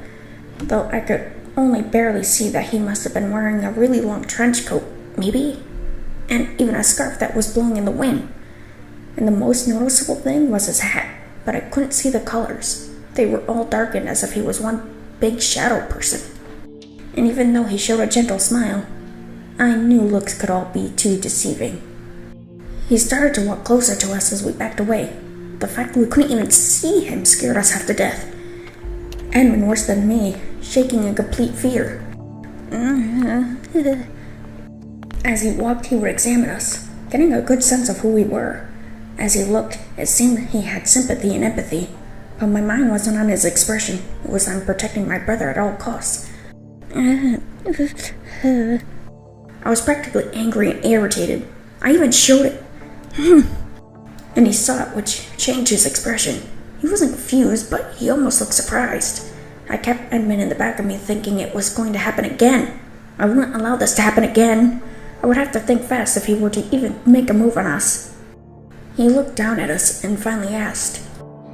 though I could only barely see that he must have been wearing a really long trench coat, maybe, and even a scarf that was blowing in the wind. And the most noticeable thing was his hat, but I couldn't see the colors. They were all darkened as if he was one big shadow person. And even though he showed a gentle smile, I knew looks could all be too deceiving. He started to walk closer to us as we backed away. The fact that we couldn't even see him scared us half to death. Edmund worse than me, shaking in complete fear. As he walked, he would examine us, getting a good sense of who we were. As he looked, it seemed he had sympathy and empathy, but my mind wasn't on his expression. It was on protecting my brother at all costs. I was practically angry and irritated. I even showed it. And he saw it, which changed his expression. He wasn't confused, but he almost looked surprised. I kept Edmund in the back of me thinking it was going to happen again. I wouldn't allow this to happen again. I would have to think fast if he were to even make a move on us. He looked down at us and finally asked,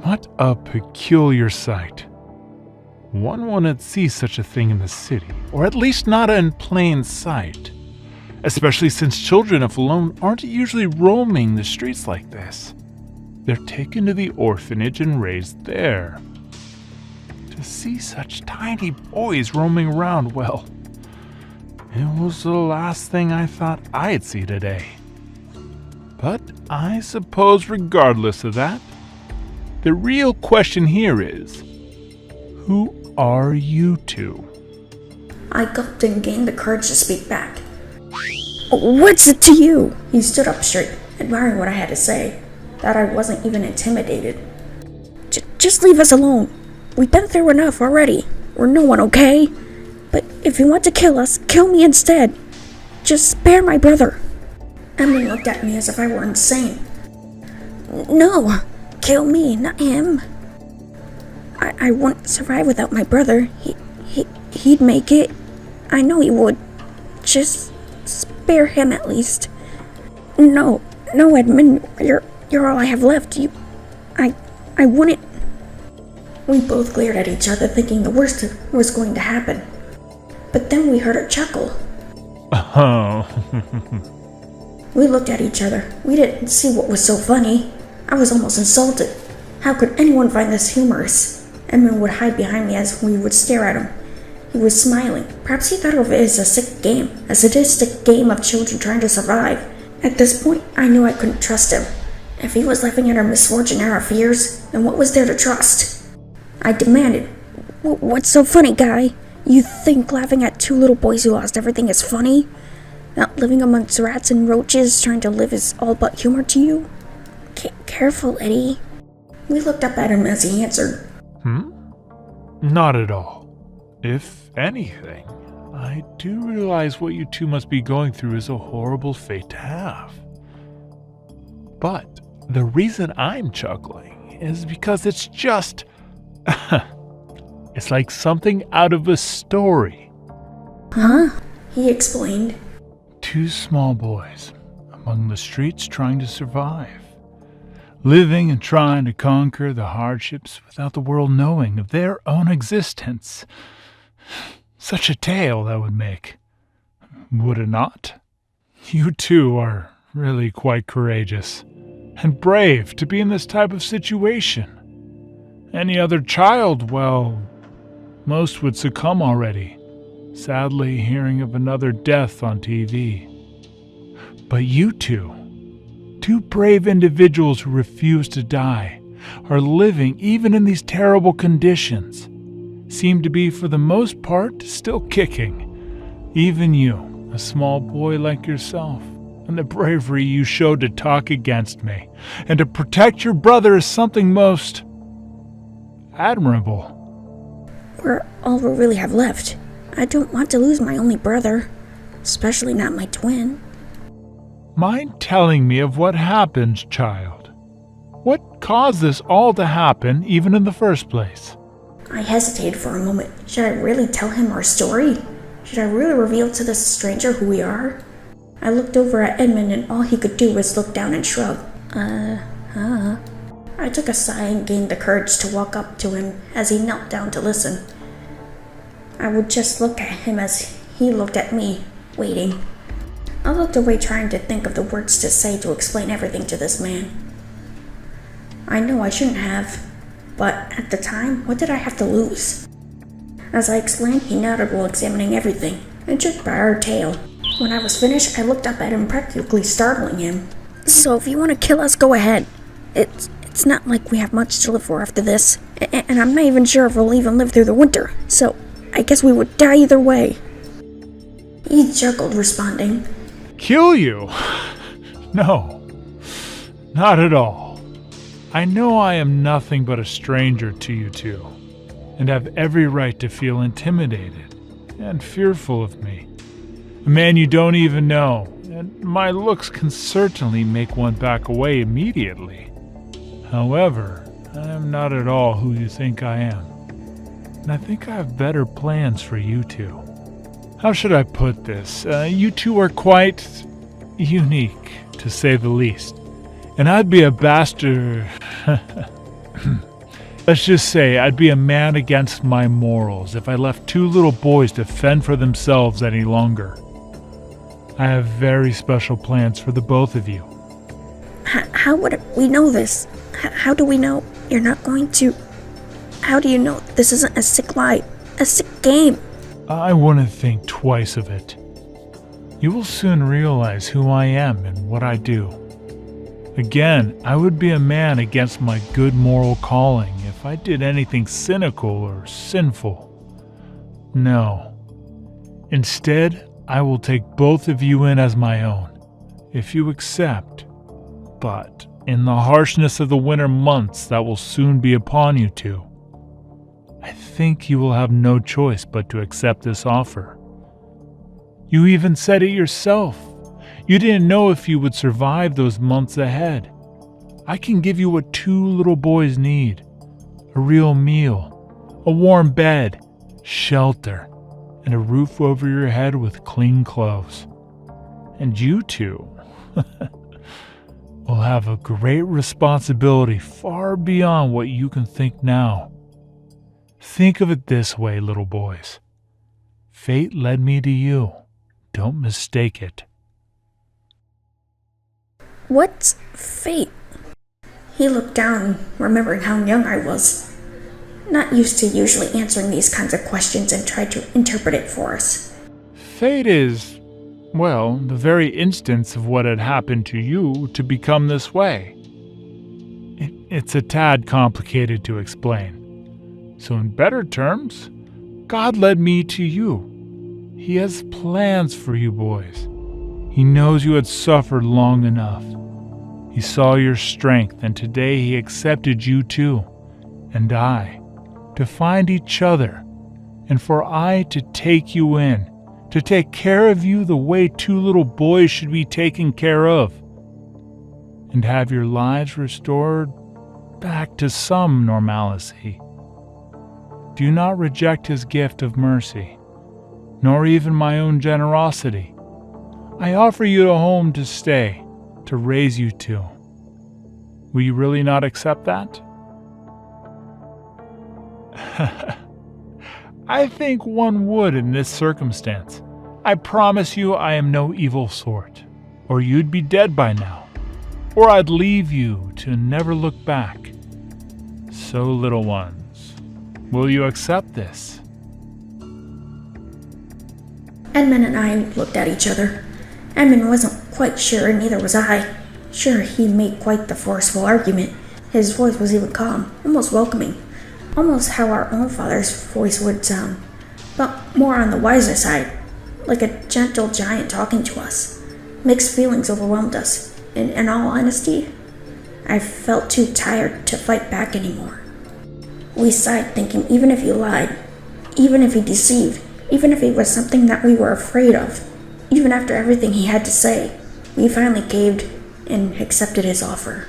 "What a peculiar sight. One wouldn't see such a thing in the city, or at least not in plain sight. Especially since children, if alone, aren't usually roaming the streets like this. They're taken to the orphanage and raised there. To see such tiny boys roaming around, well, it was the last thing I thought I'd see today. But I suppose regardless of that, the real question here is, who are you two?" I gulped and gained the courage to speak back. "What's it to you?" He stood up straight, admiring what I had to say, that I wasn't even intimidated. Just leave us alone. We've been through enough already. We're no one, okay? But if you want to kill us, kill me instead. Just spare my brother." Emily looked at me as if I were insane. "No, kill me, not him. I wouldn't survive without my brother. He'd make it. I know he would. Just spare him at least. No, Edmund, you're all I have left. I wouldn't." We both glared at each other, thinking the worst was going to happen. But then we heard a chuckle. Oh. We looked at each other. We didn't see what was so funny. I was almost insulted. How could anyone find this humorous? Edmund would hide behind me as we would stare at him. He was smiling. Perhaps he thought of it as a sick game, a sadistic game of children trying to survive. At this point, I knew I couldn't trust him. If he was laughing at our misfortune and our fears, then what was there to trust? I demanded, "What's so funny, guy? You think laughing at two little boys who lost everything is funny? Not living amongst rats and roaches trying to live is all but humor to you? Careful, Eddie." We looked up at him as he answered, Not at all. If anything, I do realize what you two must be going through is a horrible fate to have. But the reason I'm chuckling is because it's just... it's like something out of a story. "Huh?" he explained. Two small boys among the streets trying to survive. Living and trying to conquer the hardships without the world knowing of their own existence. Such a tale that would make, would it not? You two are really quite courageous and brave to be in this type of situation. Any other child, well, most would succumb already, sadly hearing of another death on TV. But you two brave individuals who refuse to die, are living even in these terrible conditions, seem to be for the most part still kicking. Even you, a small boy like yourself, and the bravery you showed to talk against me, and to protect your brother is something most admirable. We're all we really have left. I don't want to lose my only brother, especially not my twin. Mind telling me of what happened, child? What caused this all to happen, even in the first place? I hesitated for a moment. Should I really tell him our story? Should I really reveal to this stranger who we are? I looked over at Edmund and all he could do was look down and shrug. I I took a sigh and gained the courage to walk up to him as he knelt down to listen. I would just look at him as he looked at me, waiting. I looked away trying to think of the words to say to explain everything to this man. I know I shouldn't have, but at the time, what did I have to lose? As I explained, he nodded while examining everything, and jerked by our tail. When I was finished, I looked up at him, practically startling him. So if you want to kill us, go ahead. It's not like we have much to live for after this, and I'm not even sure if we'll even live through the winter, so I guess we would die either way. He chuckled, responding, Kill you? No, not at all. I know I am nothing but a stranger to you two, and have every right to feel intimidated and fearful of me. A man you don't even know, and my looks can certainly make one back away immediately. However, I am not at all who you think I am, and I think I have better plans for you two. How should I put this? You two are quite unique, to say the least, and I'd be a bastard. Let's just say I'd be a man against my morals if I left two little boys to fend for themselves any longer. I have very special plans for the both of you. How would we know this? How do we know you're not going to... How do you know this isn't a sick lie? A sick game? I wouldn't think twice of it. You will soon realize who I am and what I do. Again, I would be a man against my good moral calling if I did anything cynical or sinful. No. Instead, I will take both of you in as my own, if you accept. But in the harshness of the winter months that will soon be upon you two, I think you will have no choice but to accept this offer. You even said it yourself. You didn't know if you would survive those months ahead. I can give you what two little boys need: a real meal, a warm bed, shelter, and a roof over your head with clean clothes. And you two will have a great responsibility far beyond what you can think now. Think of it this way, little boys. Fate led me to you. Don't mistake it. What's fate? He looked down, remembering how young I was. Not used to usually answering these kinds of questions, and tried to interpret it for us. Fate is, well, the very instance of what had happened to you to become this way. It's a tad complicated to explain. So in better terms, God led me to you. He has plans for you boys. He knows you had suffered long enough. He saw your strength, and today he accepted you too, and I, to find each other, and for I to take you in, to take care of you the way two little boys should be taken care of, and have your lives restored back to some normalcy. Do not reject his gift of mercy, nor even my own generosity. I offer you a home to stay, to raise you to. Will you really not accept that? I think one would in this circumstance. I promise you I am no evil sort, or you'd be dead by now, or I'd leave you to never look back. So, little ones, will you accept this? Edmund and I looked at each other. Edmund wasn't quite sure, and neither was I. Sure, he made quite the forceful argument. His voice was even calm, almost welcoming. Almost how our own father's voice would sound, but more on the wiser side, like a gentle giant talking to us. Mixed feelings overwhelmed us, and in all honesty, I felt too tired to fight back anymore. We sighed, thinking even if he lied, even if he deceived, even if he was something that we were afraid of, even after everything he had to say, we finally caved and accepted his offer.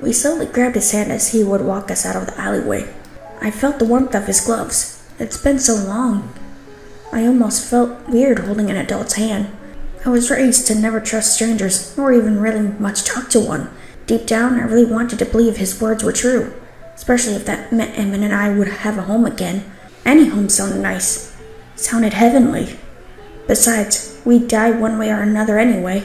We slowly grabbed his hand as he would walk us out of the alleyway. I felt the warmth of his gloves. It's been so long. I almost felt weird holding an adult's hand. I was raised to never trust strangers, or even really much talk to one. Deep down, I really wanted to believe his words were true, especially if that meant Emmett and I would have a home again. Any home sounded nice, sounded heavenly. Besides, we'd die one way or another anyway.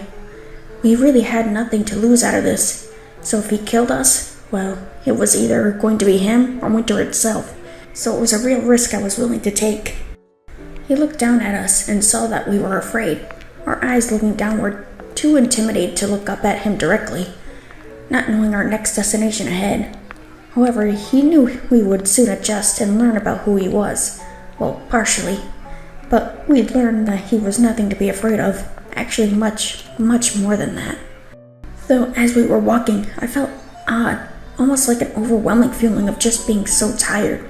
We really had nothing to lose out of this, so if he killed us, well, it was either going to be him or winter itself, so it was a real risk I was willing to take. He looked down at us and saw that we were afraid, our eyes looking downward, too intimidated to look up at him directly, not knowing our next destination ahead. However, he knew we would soon adjust and learn about who he was. Well, partially. But we'd learned that he was nothing to be afraid of. Actually, much, much more than that. Though, as we were walking, I felt odd, almost like an overwhelming feeling of just being so tired.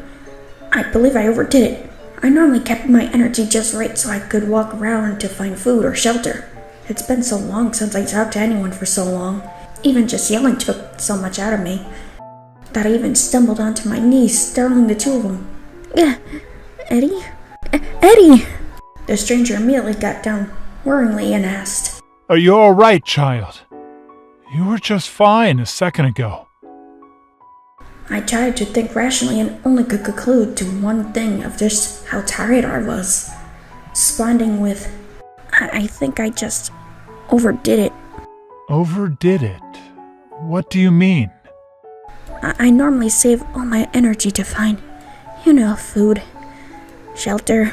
I believe I overdid it. I normally kept my energy just right so I could walk around to find food or shelter. It's been so long since I talked to anyone for so long. Even just yelling took so much out of me that I even stumbled onto my knees, startling the two of them. Eddie? Eddie! The stranger immediately got down worryingly and asked, Are you all right, child? You were just fine a second ago. I tried to think rationally and only could conclude to one thing of just how tired I was, responding with, I think I just overdid it. Overdid it? What do you mean? I normally save all my energy to find, food, shelter,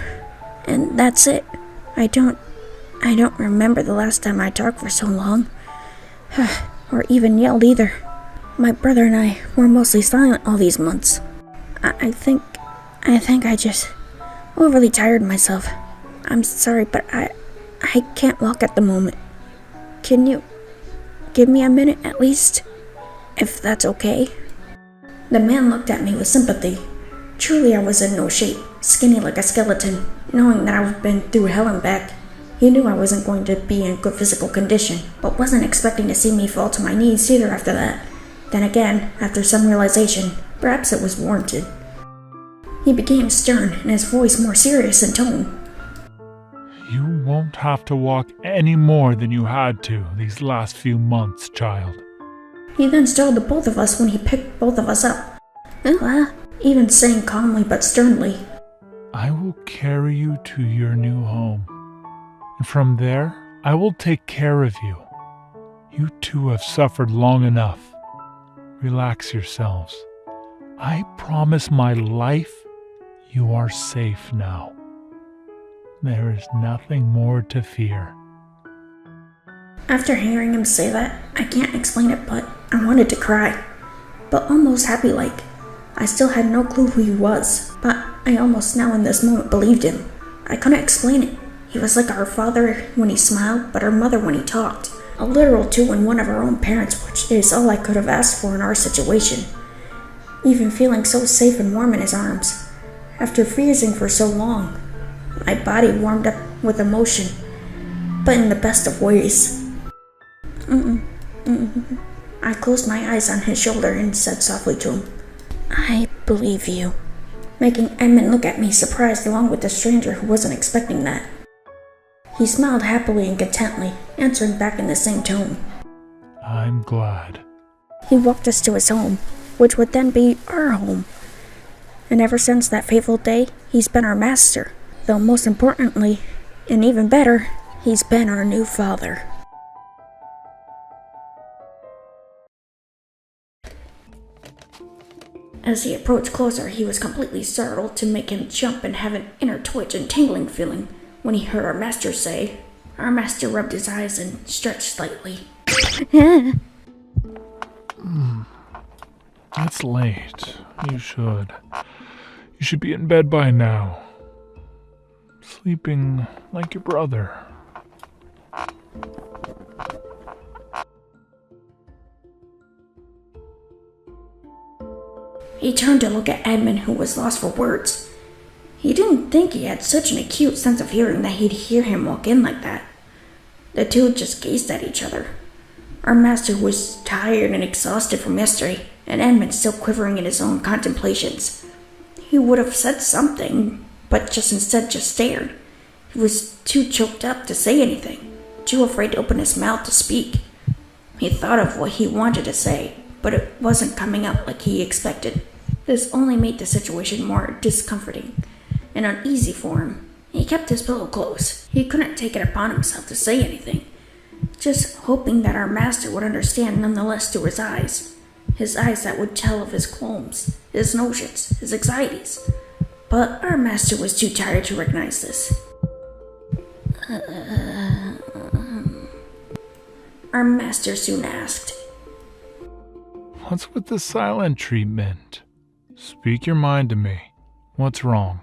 and that's it. I don't remember the last time I talked for so long, or even yelled either. My brother and I were mostly silent all these months. I think I just overly tired myself. I'm sorry, but I can't walk at the moment. Can you give me a minute at least, if that's okay? The man looked at me with sympathy. Truly, I was in no shape, skinny like a skeleton. Knowing that I've been through hell and back, he knew I wasn't going to be in good physical condition, but wasn't expecting to see me fall to my knees either after that. Then again, after some realization, perhaps it was warranted. He became stern and his voice more serious in tone. You won't have to walk any more than you had to these last few months, child. He then startled the both of us when he picked both of us up, even saying calmly but sternly, I will carry you to your new home, and from there I will take care of you. You two have suffered long enough. Relax yourselves. I promise my life you are safe now. There is nothing more to fear. After hearing him say that, I can't explain it, but I wanted to cry. But almost happy-like. I still had no clue who he was, but I almost now in this moment believed him. I couldn't explain it. He was like our father when he smiled, but our mother when he talked. A literal two-in-one of our own parents, which is all I could have asked for in our situation. Even feeling so safe and warm in his arms. After freezing for so long, my body warmed up with emotion, but in the best of ways. I closed my eyes on his shoulder and said softly to him, I believe you. Making Edmund look at me surprised along with the stranger who wasn't expecting that. He smiled happily and contently, answering back in the same tone. I'm glad. He walked us to his home, which would then be our home. And ever since that fateful day, he's been our master. Though most importantly, and even better, he's been our new father. As he approached closer, he was completely startled to make him jump and have an inner twitch and tingling feeling when he heard our master say. Our master rubbed his eyes and stretched slightly. It's late. You should be in bed by now. Sleeping like your brother. He turned to look at Edmund, who was lost for words. He didn't think he had such an acute sense of hearing that he'd hear him walk in like that. The two just gazed at each other. Our master was tired and exhausted from yesterday, and Edmund still quivering in his own contemplations. He would have said something, but instead just stared. He was too choked up to say anything. too afraid to open his mouth to speak. He thought of what he wanted to say, but it wasn't coming out like he expected. This only made the situation more discomforting and uneasy for him. He kept his pillow close. He couldn't take it upon himself to say anything, just hoping that our master would understand nonetheless through his eyes. His eyes that would tell of his qualms, his notions, his anxieties. But our master was too tired to recognize this. Our master soon asked, What's with the silent treatment? Speak your mind to me. What's wrong?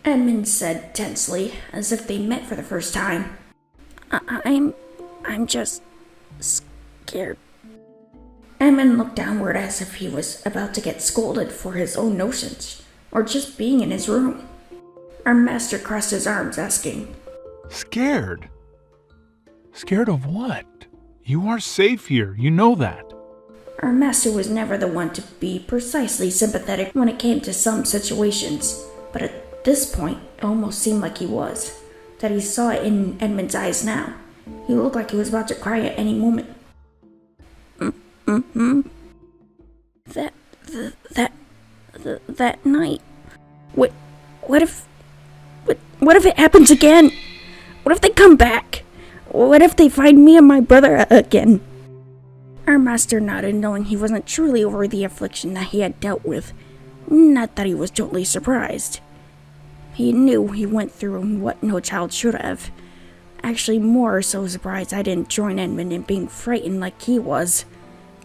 Edmund said tensely, as if they met for the first time. I'm just scared. Edmund looked downward as if he was about to get scolded for his own notions, or just being in his room. Our master crossed his arms, asking, Scared? Scared of what? You are safe here, you know that. Our master was never the one to be precisely sympathetic when it came to some situations, but at this point, it almost seemed like he was. That he saw it in Edmund's eyes now. He looked like he was about to cry at any moment. That night. What if it happens again? What if they come back? What if they find me and my brother again? Our master nodded, knowing he wasn't truly over the affliction that he had dealt with. Not that he was totally surprised. He knew he went through what no child should have. Actually, more so surprised I didn't join Edmund in being frightened like he was.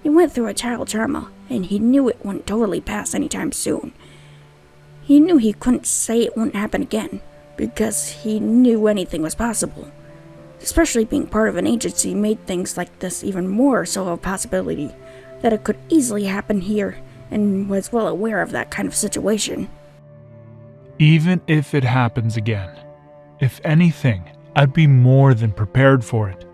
He went through a child trauma, and he knew it wouldn't totally pass anytime soon. He knew he couldn't say it wouldn't happen again, because he knew anything was possible. Especially being part of an agency made things like this even more so a possibility, that it could easily happen here, and was well aware of that kind of situation. Even if it happens again, if anything, I'd be more than prepared for it.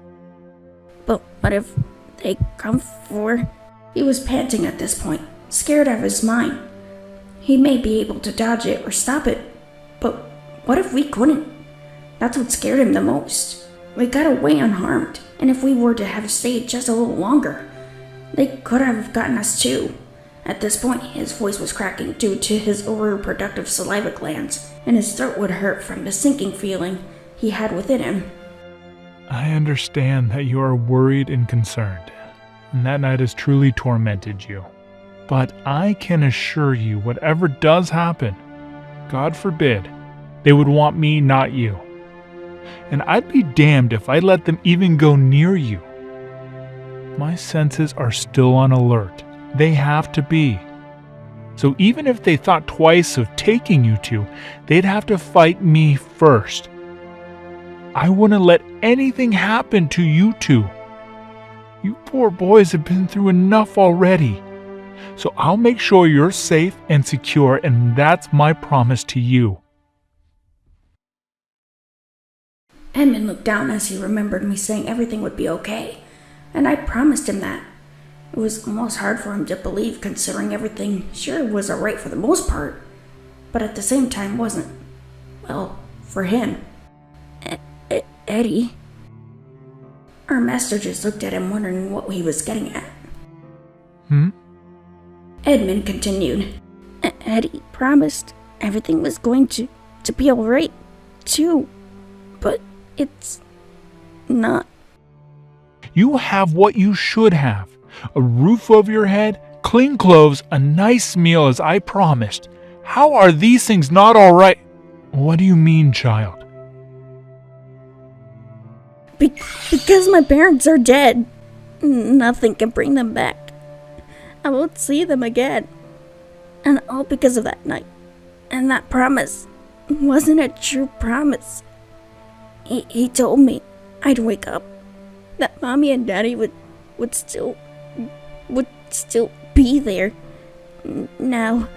But what if they come for... He was panting at this point, scared out of his mind. He may be able to dodge it or stop it, but what if we couldn't? That's what scared him the most. We got away unharmed, and if we were to have stayed just a little longer, they could have gotten us too. At this point, his voice was cracking due to his overproductive saliva glands, and his throat would hurt from the sinking feeling he had within him. I understand that you are worried and concerned, and that night has truly tormented you. But I can assure you, whatever does happen, God forbid, they would want me, not you. And I'd be damned if I let them even go near you. My senses are still on alert. They have to be. So even if they thought twice of taking you two, they'd have to fight me first. I wouldn't let anything happen to you two. You poor boys have been through enough already. So I'll make sure you're safe and secure, and that's my promise to you. Edmund looked down as he remembered me saying everything would be okay, and I promised him that. It was almost hard for him to believe, considering everything sure was alright for the most part, but at the same time wasn't. Well, for him. Eddie? Our master just looked at him, wondering what he was getting at. Edmund continued. Eddie promised everything was going to be alright, too, but it's not. You have what you should have. A roof over your head, clean clothes, a nice meal as I promised. How are these things not all right? What do you mean, child? Because my parents are dead. Nothing can bring them back. I won't see them again. And all because of that night. And that promise wasn't a true promise. He told me I'd wake up, that Mommy and Daddy would still be there. Now.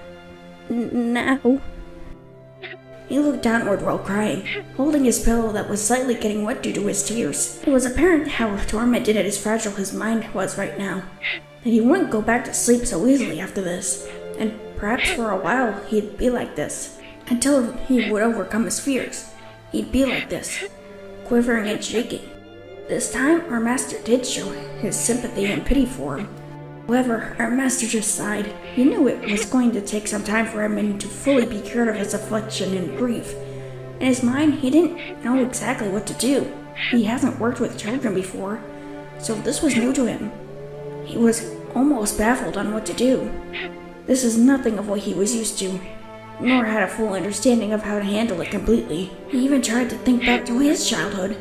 He looked downward while crying, holding his pillow that was slightly getting wet due to his tears. It was apparent how tormented and as fragile his mind was right now, that he wouldn't go back to sleep so easily after this, and perhaps for a while he'd be like this, until he would overcome his fears. He'd be like this, quivering and shaking. This time, our master did show his sympathy and pity for him. However, our master just sighed. He knew it was going to take some time for Edmund to fully be cured of his affliction and grief. In his mind, he didn't know exactly what to do. He hasn't worked with children before, so this was new to him. He was almost baffled on what to do. This is nothing of what he was used to, nor had a full understanding of how to handle it completely. He even tried to think back to his childhood.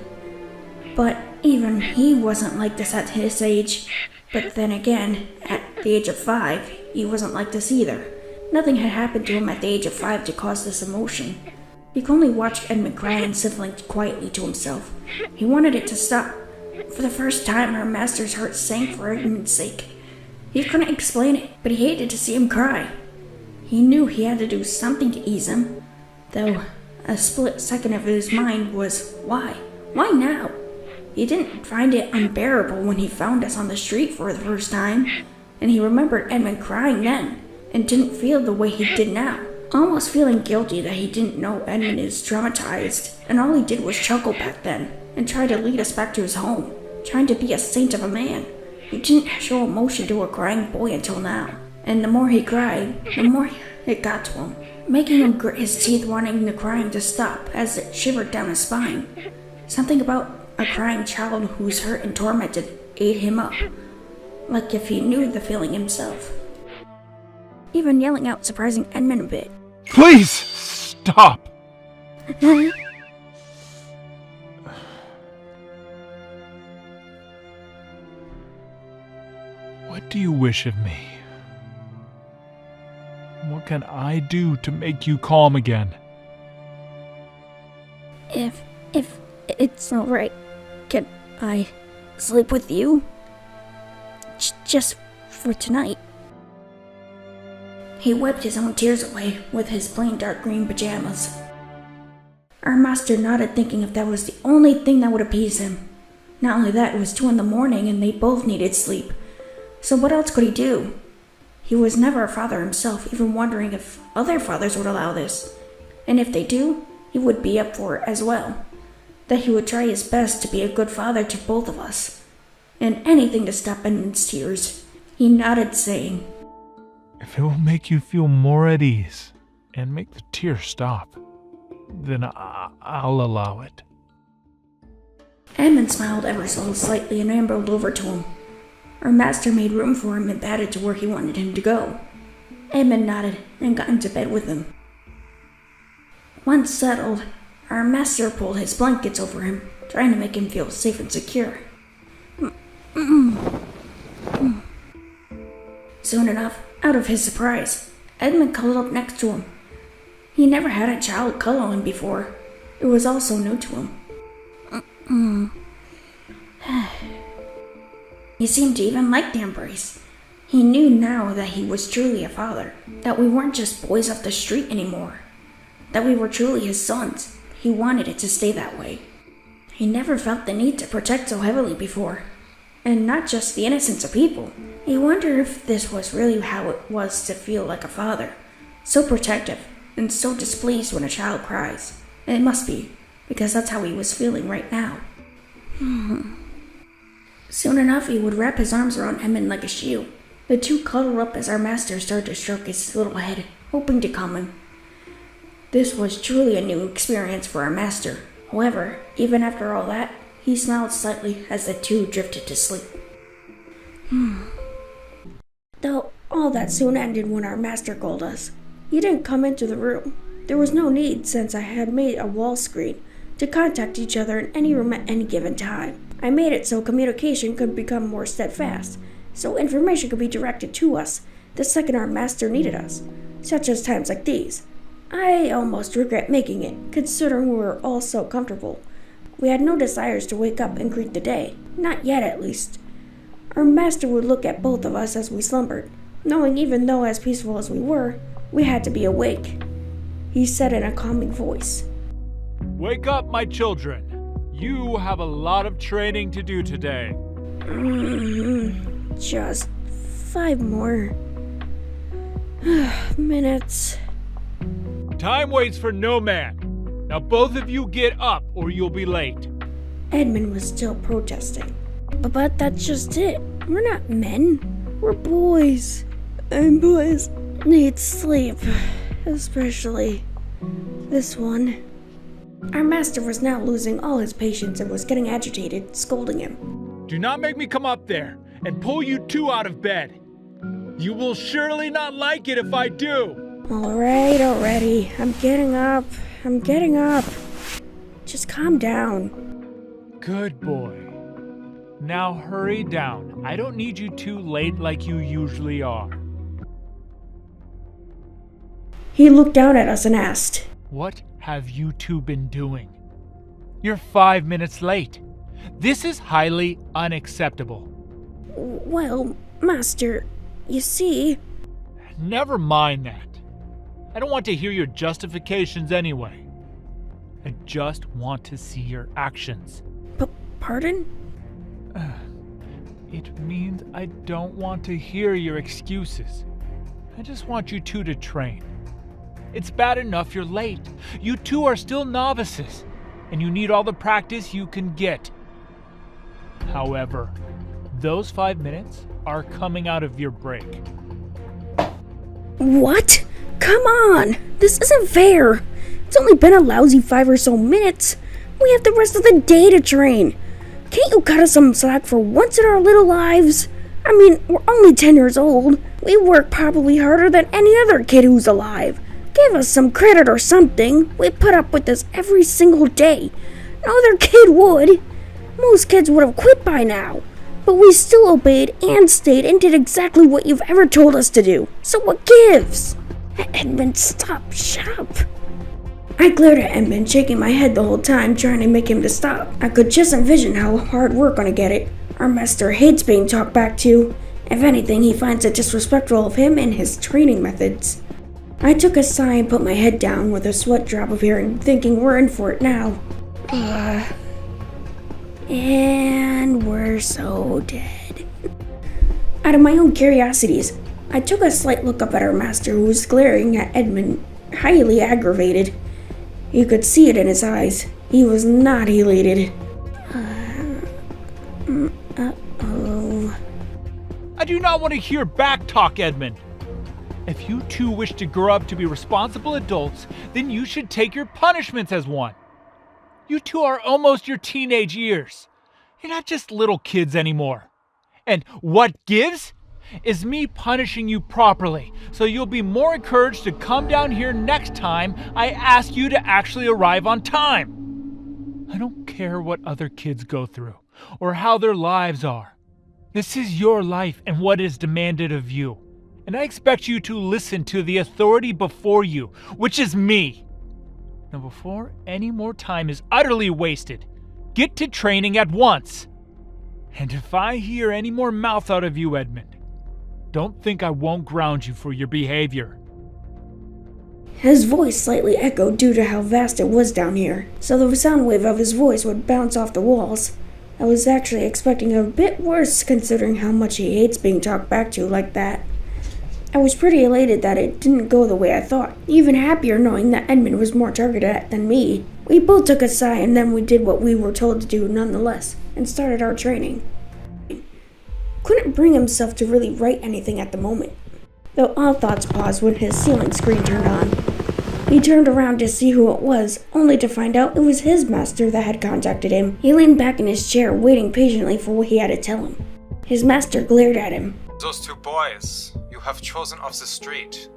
But even he wasn't like this at his age. But then again, at the age of 5, he wasn't like this either. Nothing had happened to him at the age of 5 to cause this emotion. He could only watch Edmund cry and sniffling quietly to himself. He wanted it to stop. For the first time, our master's heart sank for Edmund's sake. He couldn't explain it, but he hated to see him cry. He knew he had to do something to ease him, though a split second of his mind was, why? Why now? He didn't find it unbearable when he found us on the street for the first time, and he remembered Edmund crying then, and didn't feel the way he did now, almost feeling guilty that he didn't know Edmund is traumatized, and all he did was chuckle back then, and try to lead us back to his home, trying to be a saint of a man. He didn't show emotion to a crying boy until now, and the more he cried, the more it got to him, making him grit his teeth, wanting the crying to stop as it shivered down his spine. Something about a crying child who's hurt and tormented ate him up, like if he knew the feeling himself. Even yelling out, surprising Edmund a bit. Please stop! What do you wish of me? What can I do to make you calm again? If it's alright, can I sleep with you? Just for tonight. He wiped his own tears away with his plain dark green pajamas. Our master nodded, thinking if that was the only thing that would appease him. Not only that, it was 2 a.m. and they both needed sleep. So what else could he do? He was never a father himself, even wondering if other fathers would allow this. And if they do, he would be up for it as well. That he would try his best to be a good father to both of us. And anything to stop Edmund's tears. He nodded, saying, If it will make you feel more at ease and make the tears stop, then I'll allow it. Edmund smiled ever so slightly and ambled over to him. Our master made room for him and batted to where he wanted him to go. Edmund nodded and got into bed with him. Once settled, our master pulled his blankets over him, trying to make him feel safe and secure. Soon enough, out of his surprise, Edmund cuddled up next to him. He never had a child cuddle him before. It was all so new to him. He seemed to even like the embrace. He knew now that he was truly a father, that we weren't just boys off the street anymore, that we were truly his sons. He wanted it to stay that way. He never felt the need to protect so heavily before, and not just the innocence of people. He wondered if this was really how it was to feel like a father, so protective and so displeased when a child cries. And it must be, because that's how he was feeling right now. Soon enough, he would wrap his arms around Edmund like a shield. The two cuddled up as our master started to stroke his little head, hoping to calm him. This was truly a new experience for our master. However, even after all that, he smiled slightly as the two drifted to sleep. Though all that soon ended when our master called us. He didn't come into the room. There was no need, since I had made a wall screen to contact each other in any room at any given time. I made it so communication could become more steadfast, so information could be directed to us the second our master needed us, such as times like these. I almost regret making it, considering we were all so comfortable. We had no desires to wake up and greet the day, not yet at least. Our master would look at both of us as we slumbered, knowing even though as peaceful as we were, we had to be awake. He said in a calming voice, Wake up, my children. You have a lot of training to do today. Just 5 more minutes. Time waits for no man. Now both of you get up or you'll be late. Edmund was still protesting. But that's just it. We're not men. We're boys. And boys need sleep. Especially this one. Our master was now losing all his patience and was getting agitated, scolding him. Do not make me come up there and pull you two out of bed. You will surely not like it if I do. Alright, already. I'm getting up. Just calm down. Good boy. Now hurry down. I don't need you too late like you usually are. He looked down at us and asked, What have you two been doing? You're 5 minutes late. This is highly unacceptable. Well, Master, you see... Never mind that. I don't want to hear your justifications anyway. I just want to see your actions. Pardon? It means I don't want to hear your excuses. I just want you two to train. It's bad enough you're late. You two are still novices, and you need all the practice you can get. However, those 5 minutes are coming out of your break. What? Come on! This isn't fair! It's only been a lousy 5 or so minutes. We have the rest of the day to train. Can't you cut us some slack for once in our little lives? I mean, we're only 10 years old. We work probably harder than any other kid who's alive. Give us some credit or something. We put up with this every single day. No other kid would. Most kids would have quit by now. But we still obeyed and stayed and did exactly what you've ever told us to do. So what gives? Edmund, stop. Shut up. I glared at Edmund, shaking my head the whole time, trying to make him to stop. I could just envision how hard we're gonna get it. Our master hates being talked back to. If anything, he finds it disrespectful of him and his training methods. I took a sigh and put my head down with a sweat drop appearing, thinking we're in for it now. And we're so dead. Out of my own curiosities, I took a slight look up at our master, who was glaring at Edmund, highly aggravated. You could see it in his eyes. He was not elated. Uh-oh. I do not want to hear back talk, Edmund. If you two wish to grow up to be responsible adults, then you should take your punishments as one. You two are almost your teenage years. You're not just little kids anymore. And what gives is me punishing you properly, so you'll be more encouraged to come down here next time I ask you to actually arrive on time. I don't care what other kids go through or how their lives are. This is your life and what is demanded of you. And I expect you to listen to the authority before you, which is me. Now, before any more time is utterly wasted, get to training at once. And if I hear any more mouth out of you, Edmund, don't think I won't ground you for your behavior. His voice slightly echoed due to how vast it was down here, so the sound wave of his voice would bounce off the walls. I was actually expecting a bit worse considering how much he hates being talked back to like that. I was pretty elated that it didn't go the way I thought, even happier knowing that Edmund was more targeted at than me. We both took a sigh and then we did what we were told to do nonetheless, and started our training. Couldn't bring himself to really write anything at the moment, though all thoughts paused when his ceiling screen turned on. He turned around to see who it was, only to find out it was his master that had contacted him. He leaned back in his chair, waiting patiently for what he had to tell him. His master glared at him. Those two boys you have chosen off the street.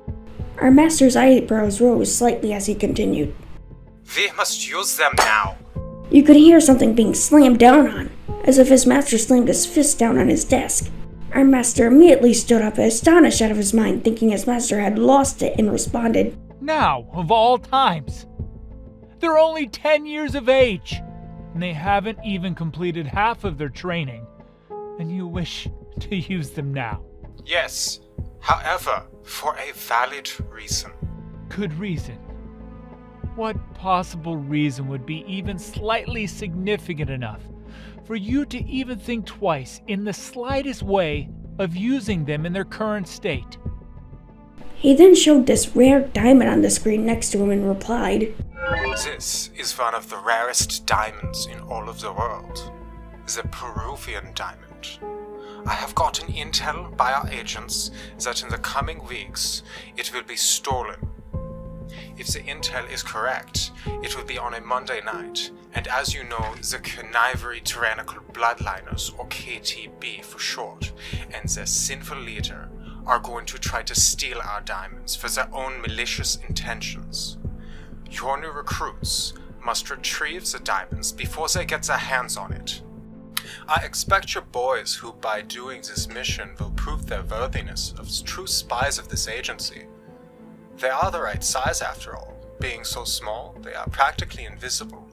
Our master's eyebrows rose slightly as he continued. We must use them now. You could hear something being slammed down on, as if his master slammed his fist down on his desk. Our master immediately stood up, astonished out of his mind, thinking his master had lost it, and responded, Now, of all times. They're only 10 years of age, and they haven't even completed half of their training, and you wish to use them now. Yes, however, for a valid reason. Good reason. What possible reason would be even slightly significant enough for you to even think twice in the slightest way of using them in their current state? He then showed this rare diamond on the screen next to him and replied, This is one of the rarest diamonds in all of the world. The Peruvian diamond. I have gotten intel by our agents that in the coming weeks it will be stolen. If the intel is correct, it will be on a Monday night, and as you know, the Conivery Tyrannical Bloodliners, or KTB for short, and their sinful leader are going to try to steal our diamonds for their own malicious intentions. Your new recruits must retrieve the diamonds before they get their hands on it. I expect your boys who by doing this mission will prove their worthiness as true spies of this agency. They are the right size after all. Being so small, they are practically invisible,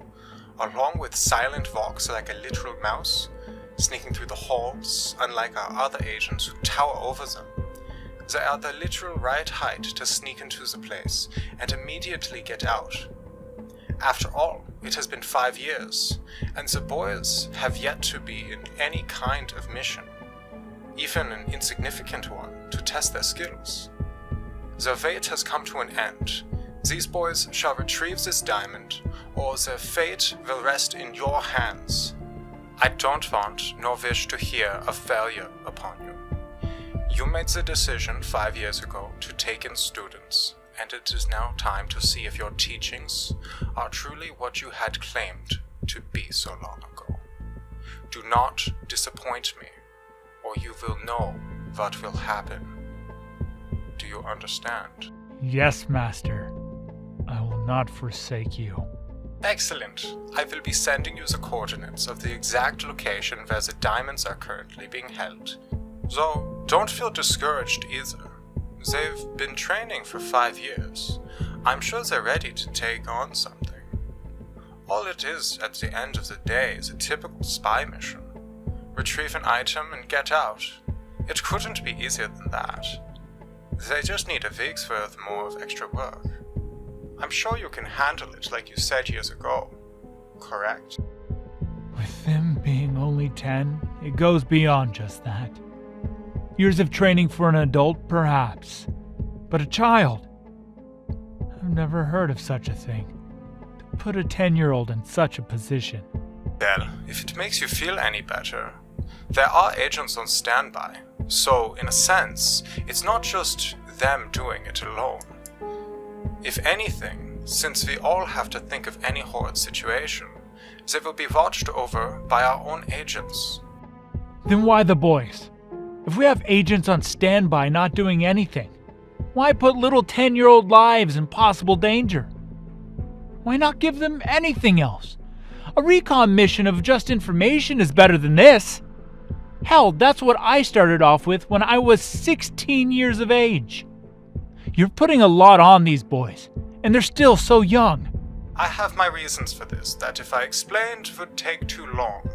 along with silent walks like a literal mouse, sneaking through the halls, unlike our other agents who tower over them. They are the literal right height to sneak into the place and immediately get out. After all, it has been 5 years, and the boys have yet to be in any kind of mission, even an insignificant one, to test their skills. Their wait has come to an end. These boys shall retrieve this diamond, or their fate will rest in your hands. I don't want nor wish to hear of failure upon you. You made the decision 5 years ago to take in students, and it is now time to see if your teachings are truly what you had claimed to be so long ago. Do not disappoint me, or you will know what will happen. Do you understand? Yes, Master. I will not forsake you. Excellent. I will be sending you the coordinates of the exact location where the diamonds are currently being held. Though, don't feel discouraged either. They've been training for 5 years. I'm sure they're ready to take on something. All it is at the end of the day is a typical spy mission. Retrieve an item and get out. It couldn't be easier than that. They just need a week's worth more of extra work. I'm sure you can handle it like you said years ago. Correct? With them being only 10, it goes beyond just that. Years of training for an adult, perhaps. But a child? I've never heard of such a thing. To put a 10-year-old in such a position. Well, if it makes you feel any better, there are agents on standby. So, in a sense, it's not just them doing it alone. If anything, since we all have to think of any horrid situation, they will be watched over by our own agents. Then why the boys? If we have agents on standby not doing anything, why put little 10-year-old lives in possible danger? Why not give them anything else? A recon mission of just information is better than this. Hell, that's what I started off with when I was 16 years of age. You're putting a lot on these boys, and they're still so young. I have my reasons for this, that if I explained would take too long.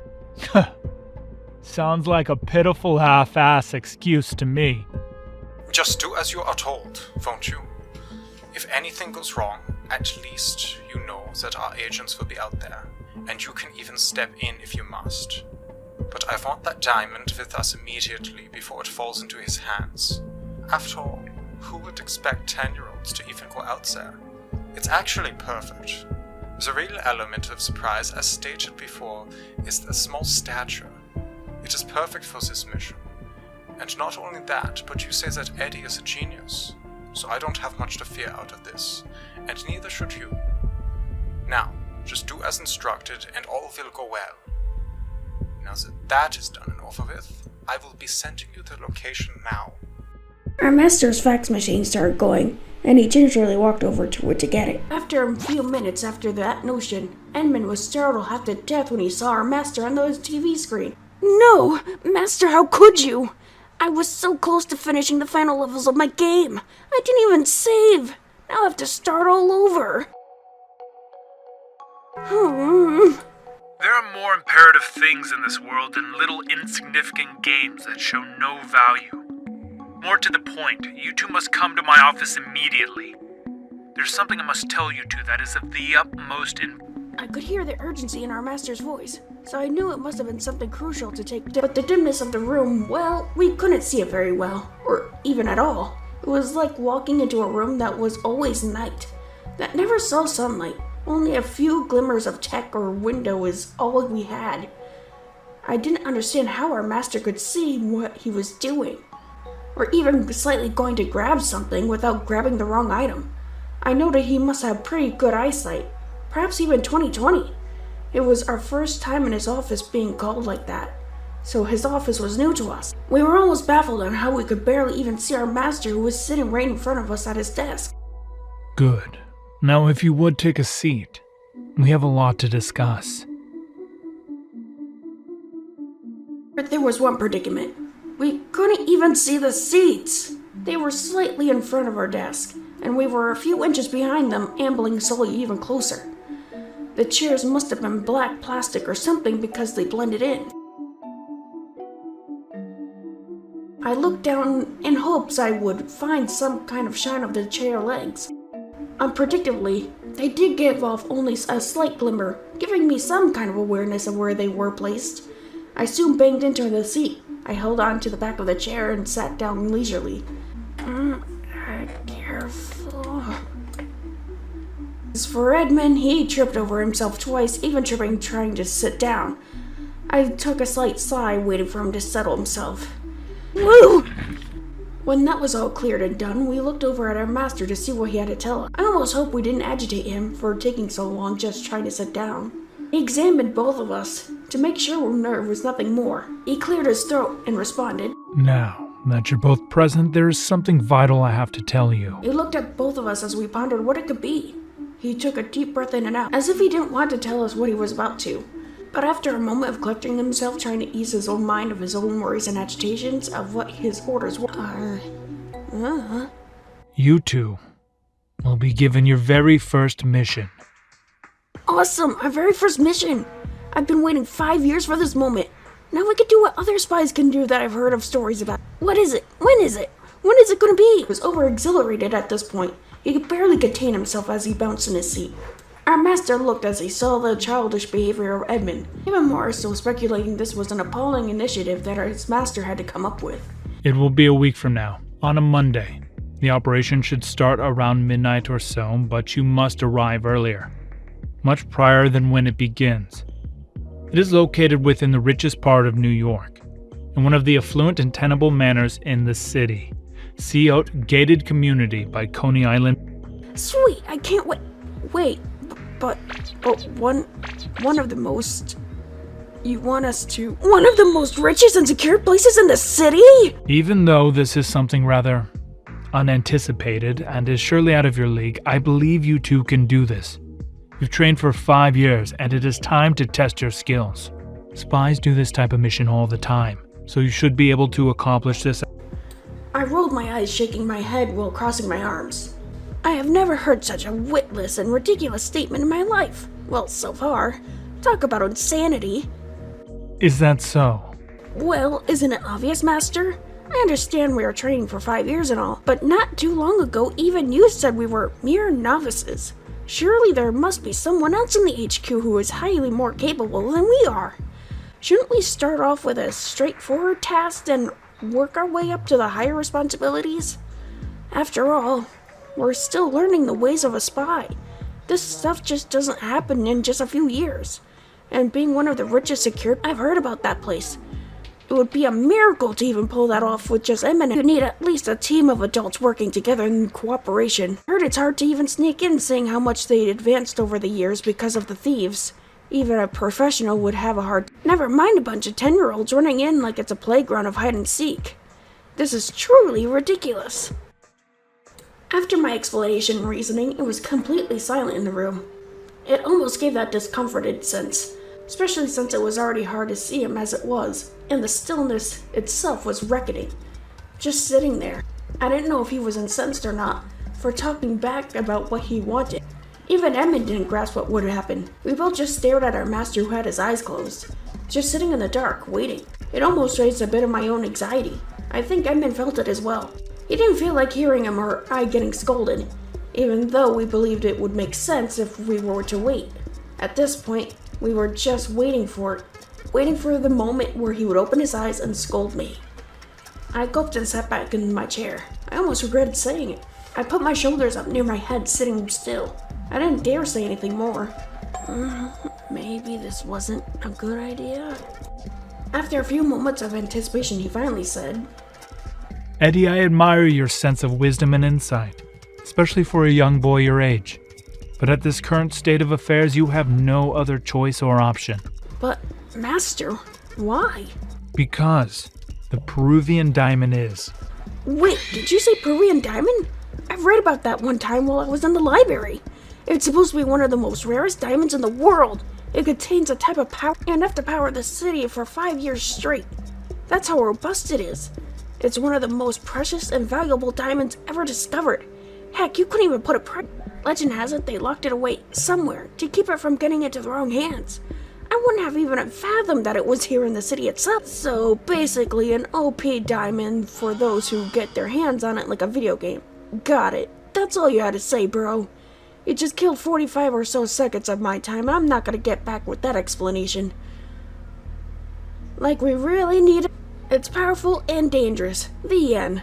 Sounds like a pitiful half-ass excuse to me. Just do as you are told, won't you? If anything goes wrong, at least you know that our agents will be out there, and you can even step in if you must. But I want that diamond with us immediately before it falls into his hands. After all, who would expect 10-year-olds to even go out there? It's actually perfect. The real element of surprise, as stated before, is the small stature. It is perfect for this mission. And not only that, but you say that Eddie is a genius, so I don't have much to fear out of this, and neither should you. Now, just do as instructed and all will go well. Now that that is done and over with, I will be sending you the location now. Our master's fax machine started going, and he gingerly walked over to it to get it. After a few minutes after that notion, Edmund was startled half to death when he saw our master on the TV screen. No! Master, how could you? I was so close to finishing the final levels of my game. I didn't even save. Now I have to start all over. There are more imperative things in this world than little insignificant games that show no value. More to the point, you two must come to my office immediately. There's something I must tell you two that is of the utmost I could hear the urgency in our master's voice, so I knew it must have been something crucial to take. But the dimness of the room, well, we couldn't see it very well, or even at all. It was like walking into a room that was always night, that never saw sunlight. Only a few glimmers of tech or window is all we had. I didn't understand how our master could see what he was doing, or even slightly going to grab something without grabbing the wrong item. I noted he must have pretty good eyesight, perhaps even 20/20. It was our first time in his office being called like that, so his office was new to us. We were almost baffled on how we could barely even see our master who was sitting right in front of us at his desk. Good. Now if you would take a seat. We have a lot to discuss. But there was one predicament. We couldn't even see the seats. They were slightly in front of our desk, and we were a few inches behind them, ambling slowly even closer. The chairs must have been black plastic or something because they blended in. I looked down in hopes I would find some kind of shine of the chair legs. Unpredictably, they did give off only a slight glimmer, giving me some kind of awareness of where they were placed. I soon banged into the seat. I held on to the back of the chair and sat down leisurely. Careful. As for Edmund, he tripped over himself twice, even tripping trying to sit down. I took a slight sigh, waiting for him to settle himself. Woo! When that was all cleared and done, we looked over at our master to see what he had to tell us. I almost hoped we didn't agitate him for taking so long just trying to sit down. He examined both of us to make sure there was nothing more. He cleared his throat and responded, Now that you're both present, there is something vital I have to tell you. He looked at both of us as we pondered what it could be. He took a deep breath in and out, as if he didn't want to tell us what he was about to. But after a moment of collecting himself, trying to ease his own mind of his own worries and agitations of what his orders were, You two will be given your very first mission. Awesome! Our very first mission! I've been waiting 5 years for this moment. Now we can do what other spies can do that I've heard of stories about. What is it? When is it? When is it gonna be? He was over-exhilarated at this point. He could barely contain himself as he bounced in his seat. Our master looked as he saw the childish behavior of Edmund, even more so speculating this was an appalling initiative that his master had to come up with. It will be a week from now, on a Monday. The operation should start around midnight or so, but you must arrive earlier, much prior than when it begins. It is located within the richest part of New York, in one of the affluent and tenable manors in the city. See out Gated Community by Coney Island. Sweet, I can't wait. Wait, but one of the most... You want us to... One of the most richest and secure places in the city? Even though this is something rather unanticipated and is surely out of your league, I believe you two can do this. You've trained for 5 years, and it is time to test your skills. Spies do this type of mission all the time, so you should be able to accomplish this. I rolled my eyes, shaking my head while crossing my arms. I have never heard such a witless and ridiculous statement in my life. Well, so far. Talk about insanity. Is that so? Well, isn't it obvious, Master? I understand we are training for 5 years and all, but not too long ago even you said we were mere novices. Surely there must be someone else in the HQ who is highly more capable than we are. Shouldn't we start off with a straightforward task and work our way up to the higher responsibilities? After all, we're still learning the ways of a spy. This stuff just doesn't happen in just a few years. And being one of the richest secured, I've heard about that place. It would be a miracle to even pull that off with just Edmund. You need at least a team of adults working together in cooperation. I heard it's hard to even sneak in, seeing how much they advanced over the years because of the thieves. Even a professional would have a hard... Never mind a bunch of 10-year-olds running in like it's a playground of hide and seek. This is truly ridiculous. After my explanation and reasoning, it was completely silent in the room. It almost gave that discomforted sense, especially since it was already hard to see him as it was, and the stillness itself was reckoning. Just sitting there. I didn't know if he was incensed or not for talking back about what he wanted. Even Edmund didn't grasp what would happen. We both just stared at our master who had his eyes closed, just sitting in the dark, waiting. It almost raised a bit of my own anxiety. I think Edmund felt it as well. He didn't feel like hearing him or I getting scolded, even though we believed it would make sense if we were to wait. At this point, we were just waiting for the moment where he would open his eyes and scold me. I gulped and sat back in my chair. I almost regretted saying it. I put my shoulders up near my head, sitting still. I didn't dare say anything more. Maybe this wasn't a good idea. After a few moments of anticipation, he finally said, Eddie, I admire your sense of wisdom and insight, especially for a young boy your age. But at this current state of affairs, you have no other choice or option. But, Master, why? Because the Peruvian diamond is. Wait, did you say Peruvian diamond? I've read about that one time while I was in the library. It's supposed to be one of the most rarest diamonds in the world. It contains a type of power enough to power the city for 5 years straight. That's how robust it is. It's one of the most precious and valuable diamonds ever discovered. Heck, you couldn't even put a price. Legend has it they locked it away somewhere to keep it from getting into the wrong hands. I wouldn't have even fathomed that it was here in the city itself. So basically an OP diamond for those who get their hands on it like a video game. Got it. That's all you had to say, bro. You just killed 45 or so seconds of my time, and I'm not gonna get back with that explanation. Like we really need it. It's powerful and dangerous. The end.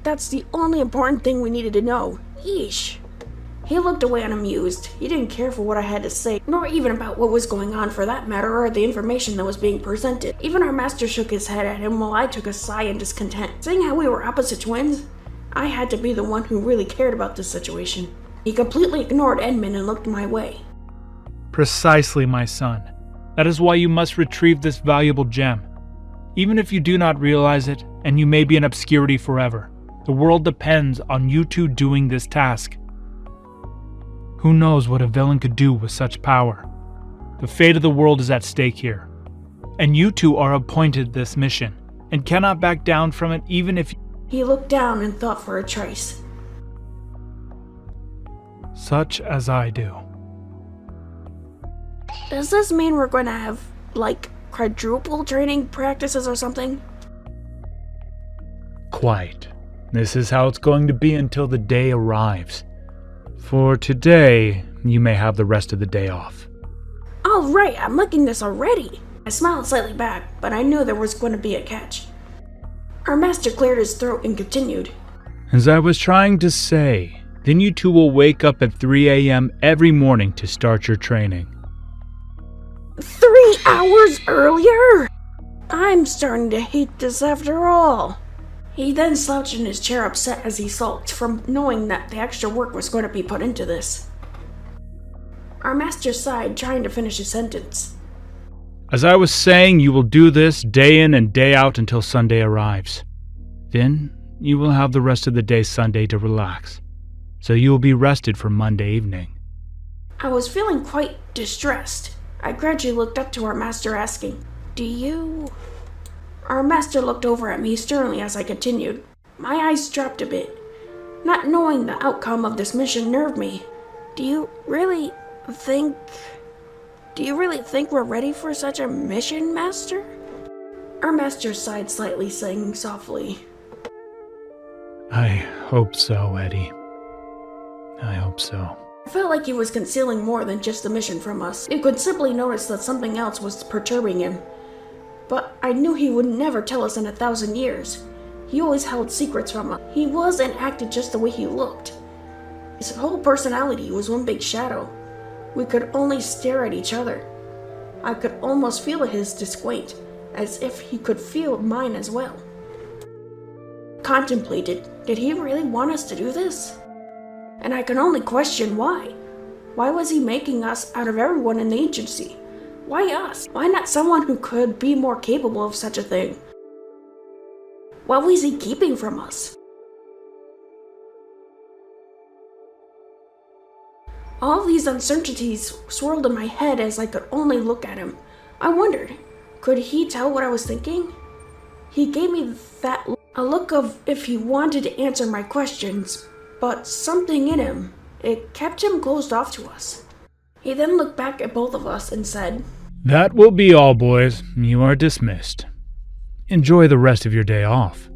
That's the only important thing we needed to know. Yeesh. He looked away unamused. He didn't care for what I had to say, nor even about what was going on for that matter, or the information that was being presented. Even our master shook his head at him while I took a sigh in discontent. Seeing how we were opposite twins, I had to be the one who really cared about this situation. He completely ignored Edmund and looked my way. Precisely, my son. That is why you must retrieve this valuable gem. Even if you do not realize it, and you may be in obscurity forever, the world depends on you two doing this task. Who knows what a villain could do with such power? The fate of the world is at stake here. And you two are appointed this mission, and cannot back down from it even if... He looked down and thought for a trace. Such as I do. Does this mean we're going to have, like, quadruple training practices or something? Quite. This is how it's going to be until the day arrives. For today, you may have the rest of the day off. All right, I'm liking this already. I smiled slightly back, but I knew there was going to be a catch. Our master cleared his throat and continued. As I was trying to say, then you two will wake up at 3 a.m. every morning to start your training. 3 hours earlier? I'm starting to hate this after all. He then slouched in his chair upset as he sulked from knowing that the extra work was going to be put into this. Our master sighed, trying to finish his sentence. As I was saying, you will do this day in and day out until Sunday arrives. Then you will have the rest of the day Sunday to relax, so you will be rested for Monday evening. I was feeling quite distressed. I gradually looked up to our master asking, Do you... Our master looked over at me sternly as I continued. My eyes dropped a bit. Not knowing the outcome of this mission nerved me. Do you really think we're ready for such a mission, Master? Our master sighed slightly, saying softly, I hope so, Eddie. I hope so. I felt like he was concealing more than just the mission from us. He could simply notice that something else was perturbing him. But I knew he would never tell us in 1,000 years. He always held secrets from us. He was and acted just the way he looked. His whole personality was one big shadow. We could only stare at each other. I could almost feel his disquiet, as if he could feel mine as well. Contemplated, did he really want us to do this? And I can only question why. Why was he making us out of everyone in the agency? Why us? Why not someone who could be more capable of such a thing? What was he keeping from us? All these uncertainties swirled in my head as I could only look at him. I wondered, could he tell what I was thinking? He gave me a look of if he wanted to answer my questions, but something in him, it kept him closed off to us. He then looked back at both of us and said, That will be all, boys. You are dismissed. Enjoy the rest of your day off.